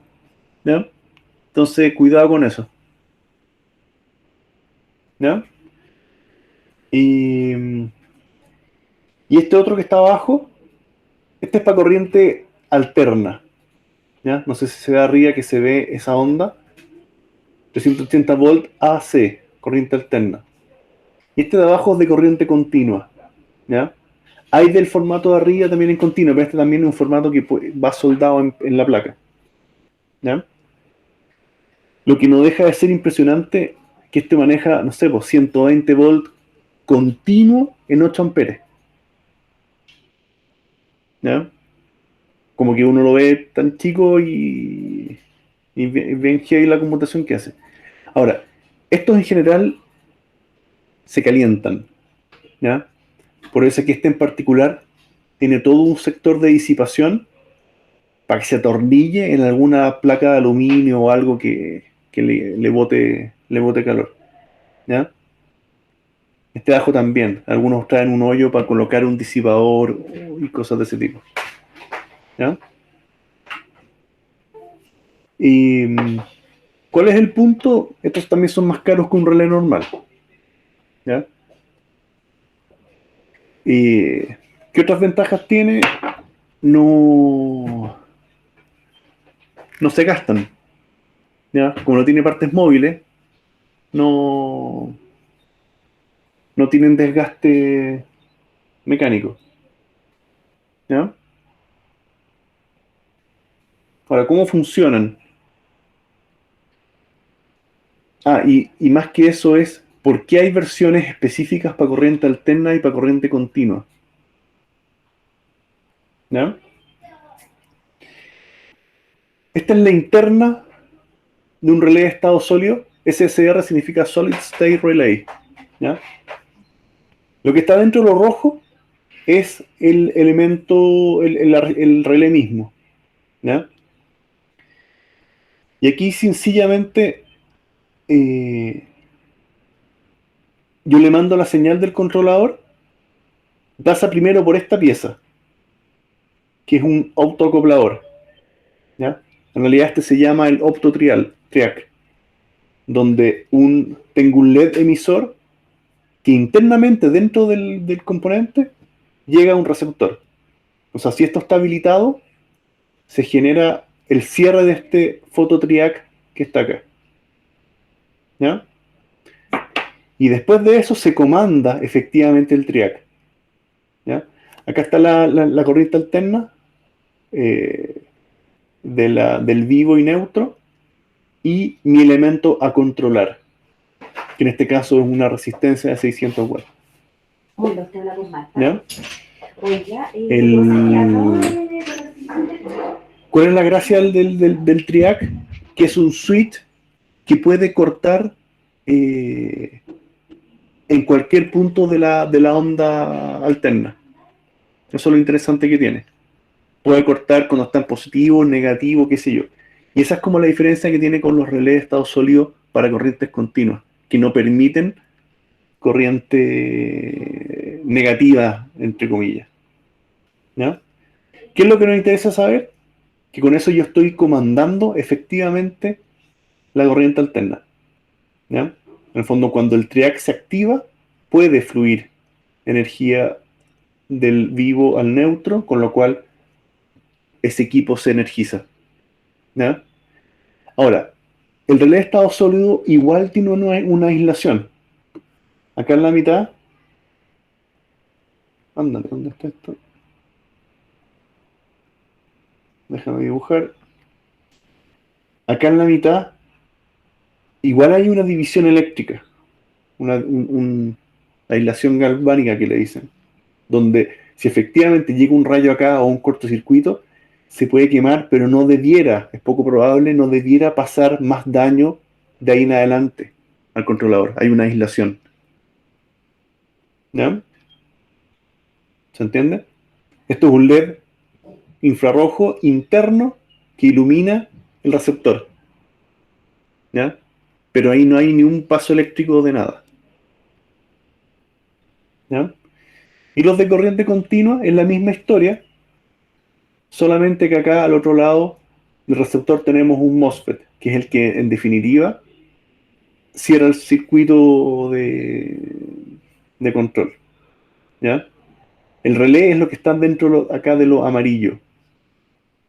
¿Ya? Entonces, cuidado con eso. ¿Ya? Y este otro que está abajo, este es para corriente alterna. ¿Ya? No sé si se ve arriba que se ve esa onda. 380 volt AC, corriente alterna. Y este de abajo es de corriente continua. ¿Ya? Hay del formato de arriba también en continuo, pero este también es un formato que va soldado en la placa. ¿Ya? Lo que no deja de ser impresionante que este maneja, no sé, pues 120 volt continuo en 8 amperes. ¿Ya? Como que uno lo ve tan chico y ven que hay la computación que hace. Ahora, estos en general se calientan, ¿ya? Por eso que este en particular tiene todo un sector de disipación para que se atornille en alguna placa de aluminio o algo que le bote calor, ¿ya? Este de abajo también, algunos traen un hoyo para colocar un disipador y cosas de ese tipo, ¿ya? Y ¿cuál es el punto? Estos también son más caros que un relé normal, ¿ya? ¿Y qué otras ventajas tiene? No se gastan, ¿ya? Como no tiene partes móviles, no tienen desgaste mecánico, ¿ya? Ahora, ¿cómo funcionan? Y más que eso es, ¿por qué hay versiones específicas para corriente alterna y para corriente continua? ¿Ya? Esta es la interna de un relé de estado sólido. SSR significa Solid State Relay, ¿ya? Lo que está dentro de lo rojo es el elemento, el relé mismo, ¿ya? Y aquí sencillamente yo le mando la señal del controlador, pasa primero por esta pieza, que es un autoacoplador, ¿ya? En realidad este se llama el optotriac, donde tengo un LED emisor que internamente dentro del componente llega a un receptor. O sea, si esto está habilitado, se genera el cierre de este fototriac que está acá, ¿ya? Y después de eso se comanda efectivamente el triac, ¿ya? Acá está la corriente alterna del vivo y neutro y mi elemento a controlar, que en este caso es una resistencia de 600 watts. ¿Ya? ¿Cuál es la gracia del triac? Que es un switch que puede cortar en cualquier punto de la onda alterna. Eso es lo interesante que tiene. Puede cortar cuando está en positivo, negativo, qué sé yo. Y esa es como la diferencia que tiene con los relés de estado sólido para corrientes continuas, que no permiten corriente negativa, entre comillas. ¿Ya? ¿Qué es lo que nos interesa saber? Que con eso yo estoy comandando efectivamente la corriente alterna. ¿Ya? En el fondo, cuando el triac se activa, puede fluir energía del vivo al neutro, con lo cual ese equipo se energiza. ¿Ya? Ahora, el relé de estado sólido igual tiene una aislación. Acá en la mitad. Ándale, ¿dónde está esto? Déjame dibujar. Acá en la mitad, igual hay una división eléctrica. Una aislación galvánica que le dicen. Donde si efectivamente llega un rayo acá o un cortocircuito, se puede quemar, pero no debiera, es poco probable, no debiera pasar más daño de ahí en adelante al controlador. Hay una aislación. ¿Ya? ¿Se entiende? Esto es un LED infrarrojo interno que ilumina el receptor. ¿Ya? Pero ahí no hay ni un paso eléctrico de nada. ¿Ya? Y los de corriente continua es la misma historia, solamente que acá al otro lado del receptor tenemos un MOSFET, que es el que en definitiva cierra el circuito de control. ¿Ya? El relé es lo que está dentro acá de lo amarillo.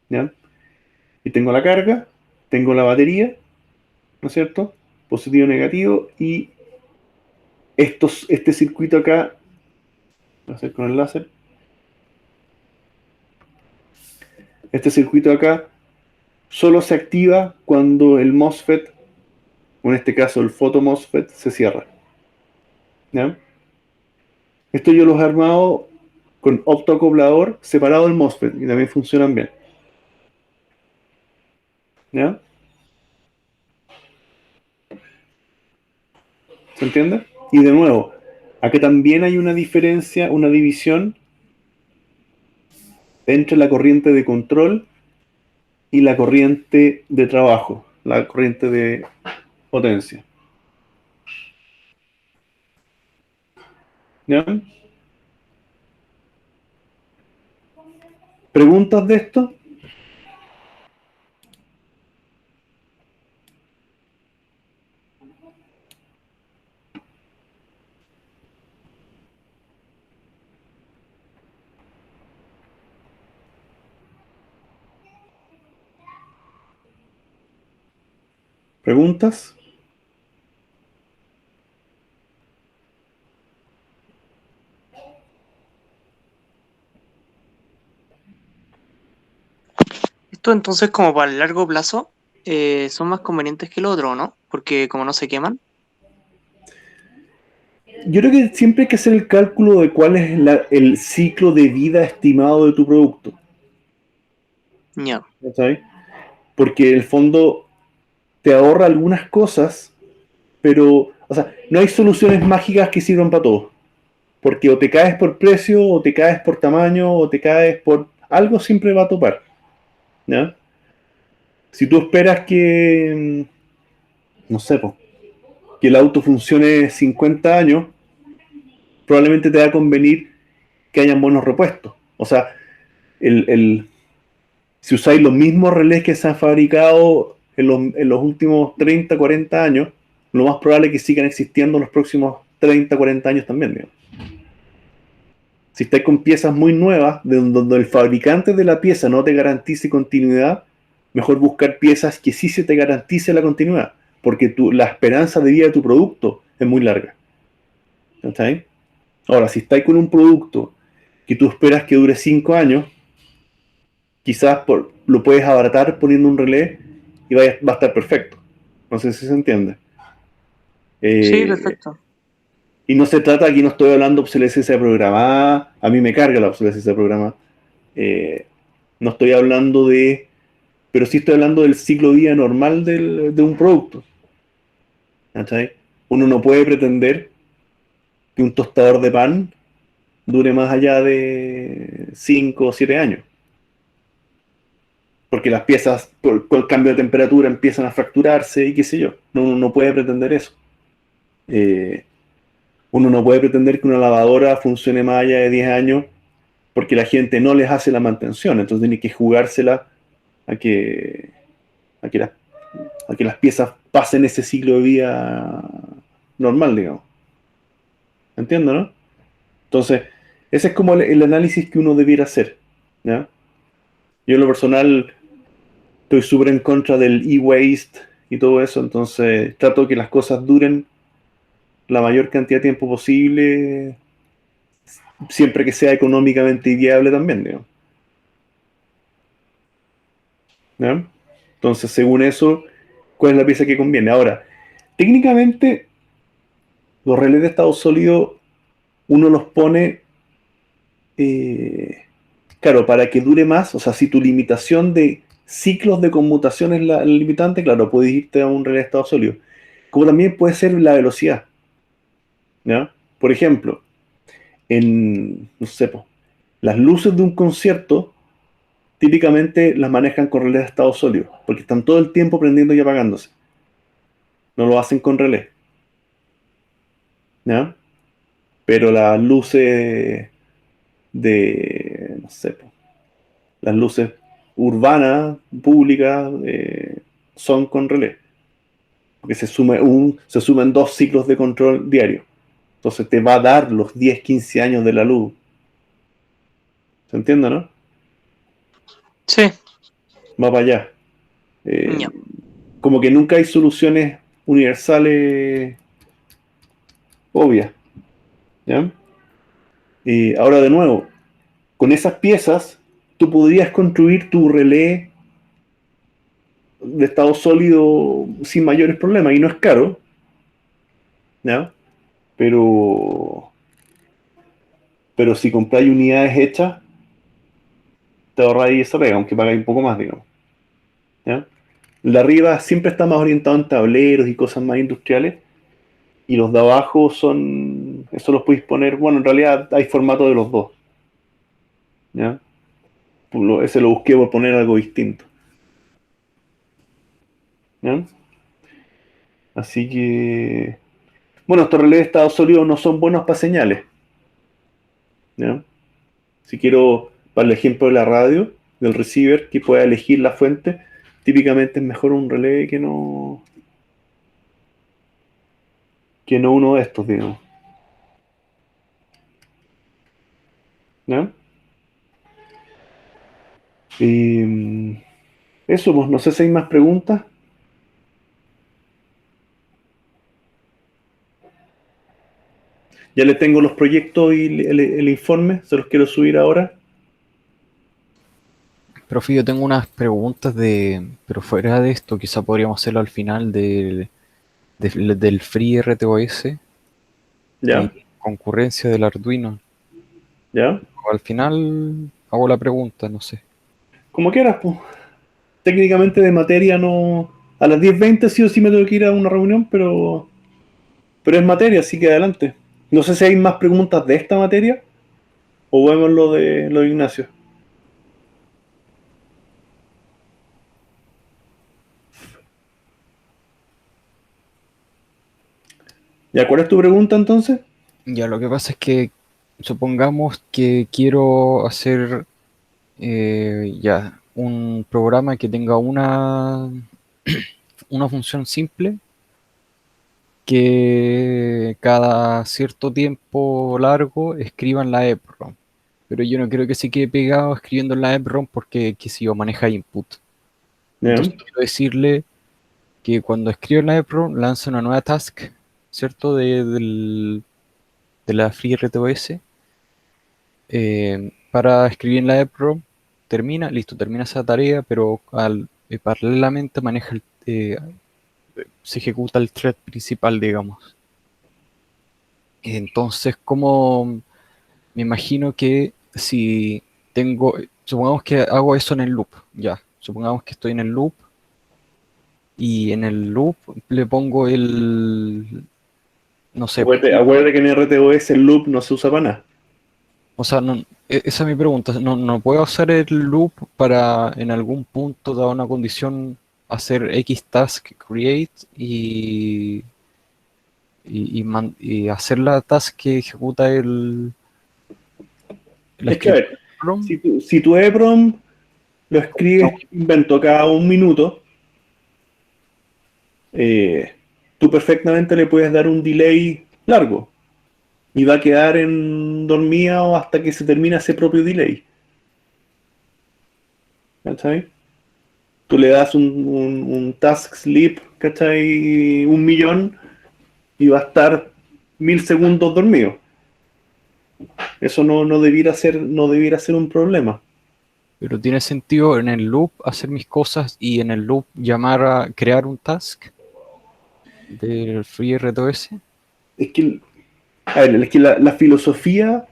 ¿Ya? Y tengo la carga, tengo la batería, ¿no es cierto? Positivo, negativo, y este circuito acá, voy a hacer con el láser, este circuito acá solo se activa cuando el MOSFET, o en este caso el foto MOSFET, se cierra. ¿Ya? Esto yo los he armado con optoacoplador separado del MOSFET y también funcionan bien. ¿Ya? ¿Se entiende? Y de nuevo, acá también hay una diferencia, una división entre la corriente de control y la corriente de trabajo, la corriente de potencia. ¿Ya? ¿Preguntas de esto? ¿Preguntas? Esto entonces como para el largo plazo son más convenientes que el otro, ¿no? Porque como no se queman. Yo creo que siempre hay que hacer el cálculo de cuál es el ciclo de vida estimado de tu producto. Ya. ¿Sabes? Porque el fondo te ahorra algunas cosas, pero, o sea, no hay soluciones mágicas que sirvan para todo. Porque o te caes por precio, o te caes por tamaño, o te caes por... Algo siempre va a topar. ¿Ya? Si tú esperas que, no sé, po, que el auto funcione 50 años, probablemente te va a convenir que hayan buenos repuestos. O sea, si usáis los mismos relés que se han fabricado en los últimos 30, 40 años, lo más probable es que sigan existiendo en los próximos 30, 40 años también. Digamos. Si estáis con piezas muy nuevas, donde el fabricante de la pieza no te garantice continuidad, mejor buscar piezas que sí se te garantice la continuidad. porque la esperanza de vida de tu producto es muy larga. ¿Está ahí? Ahora, si estáis con un producto que tú esperas que dure 5 años, quizás lo puedes abaratar poniendo un relé y va a estar perfecto. No sé si se entiende. Sí, Eh, perfecto. y no se trata, aquí no estoy hablando de obsolescencia programada, a mí me carga la obsolescencia programada. No estoy hablando pero sí estoy hablando del ciclo de vida normal de un producto. ¿Cachai? Uno no puede pretender que un tostador de pan dure más allá de 5 o 7 años. Porque las piezas, con el cambio de temperatura, empiezan a fracturarse y qué sé yo. Uno no puede pretender eso. Eh, Uno no puede pretender que una lavadora funcione más allá de 10 años porque la gente no les hace la mantención. Entonces tiene que jugársela a que, a que, las, a que las piezas pasen ese ciclo de vida normal, digamos. ¿Entiendo, no? Entonces, ese es como el análisis que uno debiera hacer. ¿Ya? Yo en lo personal estoy súper en contra del e-waste y todo eso, entonces trato que las cosas duren la mayor cantidad de tiempo posible, siempre que sea económicamente viable también, digamos. ¿Ya? Entonces, según eso, ¿cuál es la pieza que conviene? Ahora, técnicamente, los relés de estado sólido uno los pone, eh, claro, para que dure más, o sea, si tu limitación de ciclos de conmutación es la limitante, claro, puedes irte a un relé de estado sólido. Como también puede ser la velocidad, ¿ya? Por ejemplo, no sé, po, las luces de un concierto típicamente las manejan con relés de estado sólido, porque están todo el tiempo prendiendo y apagándose. No lo hacen con relé, ¿ya? Pero las luces no sé, po, las luces urbanas, públicas, son con relé, porque se suman 2 ciclos de control diario. Entonces te va a dar los 10 15 años de la luz. ¿Se entiende, no? Sí, Va para allá. Eh, ya. Como que nunca hay soluciones universales obvias. ¿Ya? Y ahora de nuevo, con esas piezas, tú podrías construir tu relé de estado sólido sin mayores problemas y no es caro, ¿ya? Pero, pero si compráis unidades hechas, te ahorráis esa pega, aunque pagáis un poco más, digamos. ¿Ya? El de arriba siempre está más orientado en tableros y cosas más industriales, y los de abajo eso los podéis poner, bueno, en realidad hay formato de los dos, ¿ya? Ese lo busqué por poner algo distinto, ¿ya? Así que, bueno, estos relés de estado sólido no son buenos para señales, ¿ya? Si quiero, para el ejemplo de la radio, del receiver, que pueda elegir la fuente, típicamente es mejor un relé que no uno de estos, digamos, ¿ya? Y eso, pues, no sé si hay más preguntas. Ya le tengo los proyectos y el informe, se los quiero subir ahora. Profe, yo tengo unas preguntas pero fuera de esto, quizá podríamos hacerlo al final del Free RTOS y ¿Ya? concurrencia del Arduino. ¿Ya? O al final hago la pregunta, no sé. Como quieras, pues. Técnicamente de materia no... A las 10:20 sí o sí me tengo que ir a una reunión, pero es materia, así que adelante. No sé si hay más preguntas de esta materia o vemos lo de Ignacio. ¿Ya cuál es tu pregunta entonces? Ya, lo que pasa es que supongamos que quiero hacer ya un programa que tenga una función simple que cada cierto tiempo largo escriba en la EPROM. Pero yo no quiero que se quede pegado escribiendo en la EPROM porque, qué sé yo, maneja input. ¿Ya? Entonces quiero decirle que cuando escribo en la EPROM lanza una nueva task, ¿cierto? De la FreeRTOS. Para escribir en la EPROM, termina esa tarea, pero paralelamente se ejecuta el thread principal, digamos. Entonces, como me imagino que si supongamos que hago eso en el loop, ya, supongamos que estoy en el loop y en el loop le pongo no sé, Acuérdate que en RTOS el loop no se usa para nada. o sea, esa es mi pregunta, no puedo hacer el loop para en algún punto, dada una condición, hacer X task create y hacer la task que ejecuta la Es que, a ver, script. si tu EPROM lo escribes, invento, cada 1 minuto, tú perfectamente le puedes dar un delay largo y va a quedar en dormida o hasta que se termina ese propio delay. ¿Cachai? Tú le das un task sleep, ¿cachai? 1 millón y va a estar 1000 segundos dormido. Eso no debiera ser un problema. Pero tiene sentido en el loop hacer mis cosas y en el loop llamar a crear un task del FreeRTOS, Es que, a ver, es que la filosofía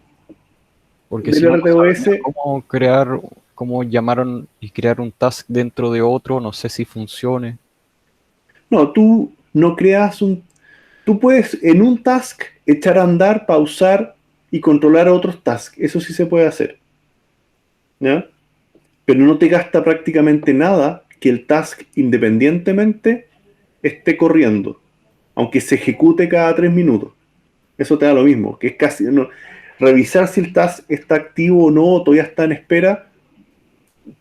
porque si del no, no RTOS, sabría cómo llamaron y crear un task dentro de otro, no sé si funcione. no, tú no creas tú puedes en un task echar a andar, pausar y controlar a otros tasks. Eso sí se puede hacer. ¿Ya? Pero no te gasta prácticamente nada que el task independientemente esté corriendo, aunque se ejecute cada 3 minutos. Eso te da lo mismo, que es casi revisar si el task está activo o no, o todavía está en espera,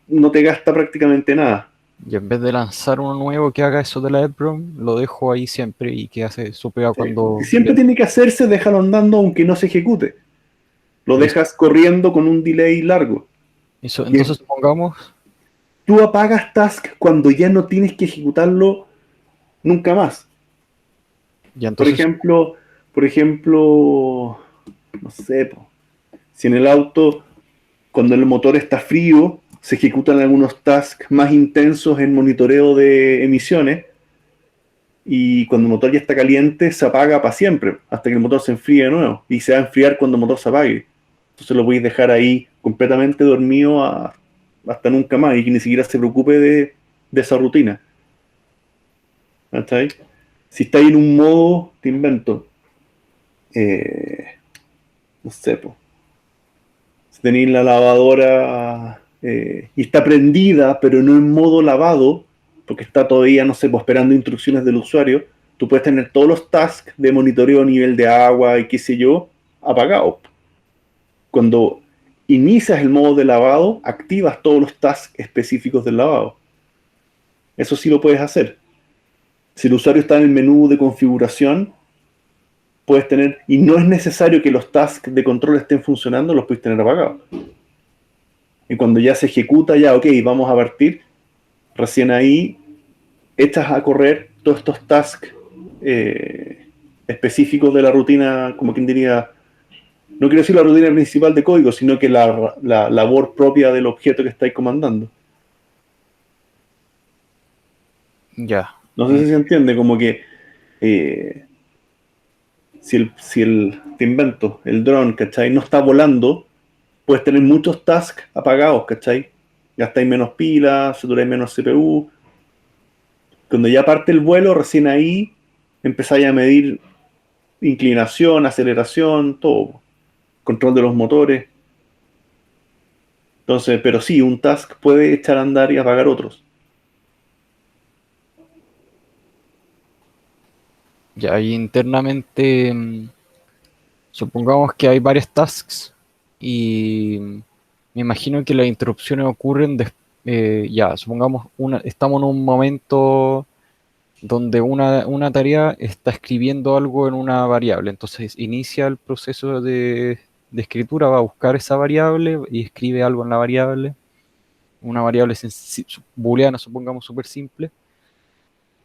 no te gasta prácticamente nada. Y en vez de lanzar uno nuevo que haga eso de la EPROM, lo dejo ahí siempre y que hace su pega Sí. Si cuando... siempre tiene que hacerse, déjalo andando aunque no se ejecute. Lo Pero dejas corriendo con un delay largo. entonces supongamos, Tú apagas task cuando ya no tienes que ejecutarlo nunca más. ya Por entonces, ejemplo, por ejemplo, no sé, si en el auto, cuando el motor está frío, se ejecutan algunos tasks más intensos en monitoreo de emisiones y cuando el motor ya está caliente se apaga para siempre, hasta que el motor se enfríe de nuevo y se va a enfriar cuando el motor se apague. Entonces lo podéis dejar ahí completamente dormido hasta nunca más y que ni siquiera se preocupe de esa rutina. ¿Cachai? Si estáis en un modo, te invento, no sé, po, si tenéis la lavadora y está prendida, pero no en modo lavado, porque está todavía, no sé, pues, esperando instrucciones del usuario, tú puedes tener todos los tasks de monitoreo a nivel de agua y qué sé yo, apagados. Cuando inicias el modo de lavado, activas todos los tasks específicos del lavado. Eso sí lo puedes hacer. Si el usuario está en el menú de configuración, puedes tener, y no es necesario que los tasks de control estén funcionando, los puedes tener apagados. Y cuando ya se ejecuta, ya, ok, vamos a partir, recién ahí echas a correr todos estos tasks específicos de la rutina, como quien diría, no quiero decir la rutina principal de código, sino que la labor propia del objeto que estáis comandando. ya. No sé si se entiende, como que eh, te invento, el dron, ¿cachai? No está volando, puedes tener muchos tasks apagados, ¿cachai? Gastáis menos pilas, saturáis menos CPU. Cuando ya parte el vuelo, recién ahí empezáis a medir inclinación, aceleración, todo. Control de los motores. Entonces, pero sí, un task puede echar a andar y apagar otros. Ya ahí internamente, supongamos que hay varias tasks y me imagino que las interrupciones ocurren ya, supongamos estamos en un momento donde una tarea está escribiendo algo en una variable, entonces inicia el proceso de escritura, va a buscar esa variable y escribe algo en la variable, una variable booleana, supongamos súper simple.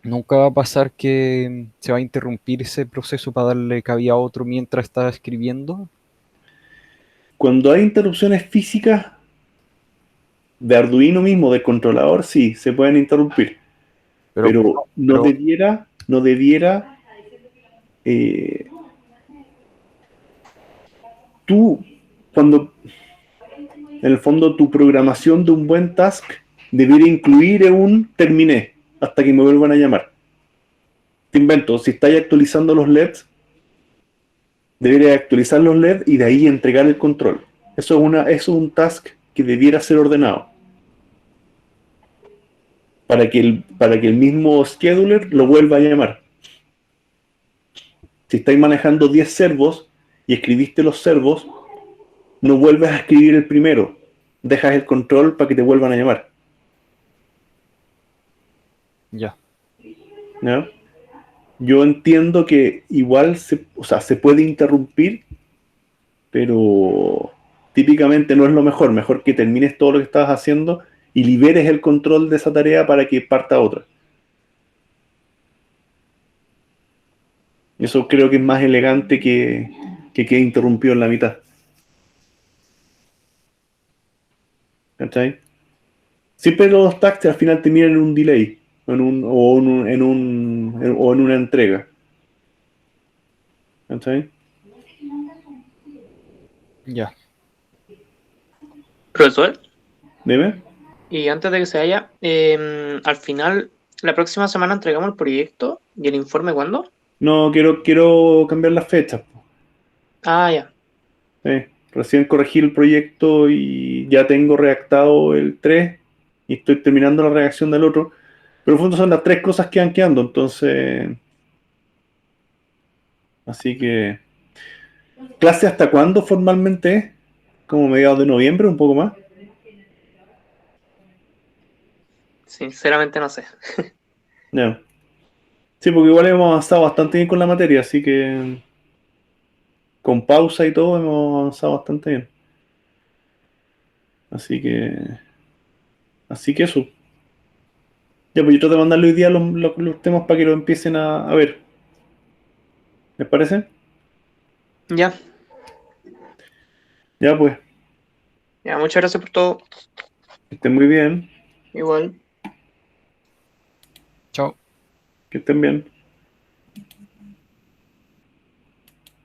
Nunca va a pasar que se va a interrumpir ese proceso para darle cabida a otro mientras está escribiendo. Cuando hay interrupciones físicas de Arduino mismo, del controlador, sí, se pueden interrumpir. Pero, Pero pero no debiera, eh, tú, cuando en el fondo tu programación de un buen task debiera incluir un terminé hasta que me vuelvan a llamar. Te invento, si estáis actualizando los LEDs, debería actualizar los LEDs y de ahí entregar el control. Eso es un task que debiera ser ordenado para que el mismo scheduler lo vuelva a llamar. Si estáis manejando 10 servos y escribiste los servos, no vuelves a escribir el primero. Dejas el control para que te vuelvan a llamar. ya, ¿No? Yo entiendo que igual se puede interrumpir, pero típicamente no es lo mejor. Mejor que termines todo lo que estabas haciendo y liberes el control de esa tarea para que parta otra. Eso creo que es más elegante que quede interrumpido en la mitad. ¿Cachai? Siempre los tasks al final terminan en un delay o en una entrega. ¿Cachai? ya. Profesor, Dime. y antes de que se vaya, al final, la próxima semana entregamos el proyecto y el informe, ¿cuándo? No, quiero cambiar las fechas. Ah, ya. Recién corregí el proyecto y ya tengo redactado el 3 y estoy terminando la redacción del otro. Pero en el fondo son las tres cosas que van quedando, entonces. Así que. ¿Clase hasta cuándo formalmente es? Como mediados de noviembre, un poco más. Sinceramente no sé. Ya. Sí, porque igual hemos avanzado bastante bien con la materia, así que. Con pausa y todo hemos avanzado bastante bien. Así que. Así que eso. Ya, pues yo trato de mandarle hoy día los temas para que lo empiecen a ver. ¿Les parece? Ya, Ya, pues. ya, muchas gracias por todo. Que estén muy bien. Igual. Chao. Que estén bien.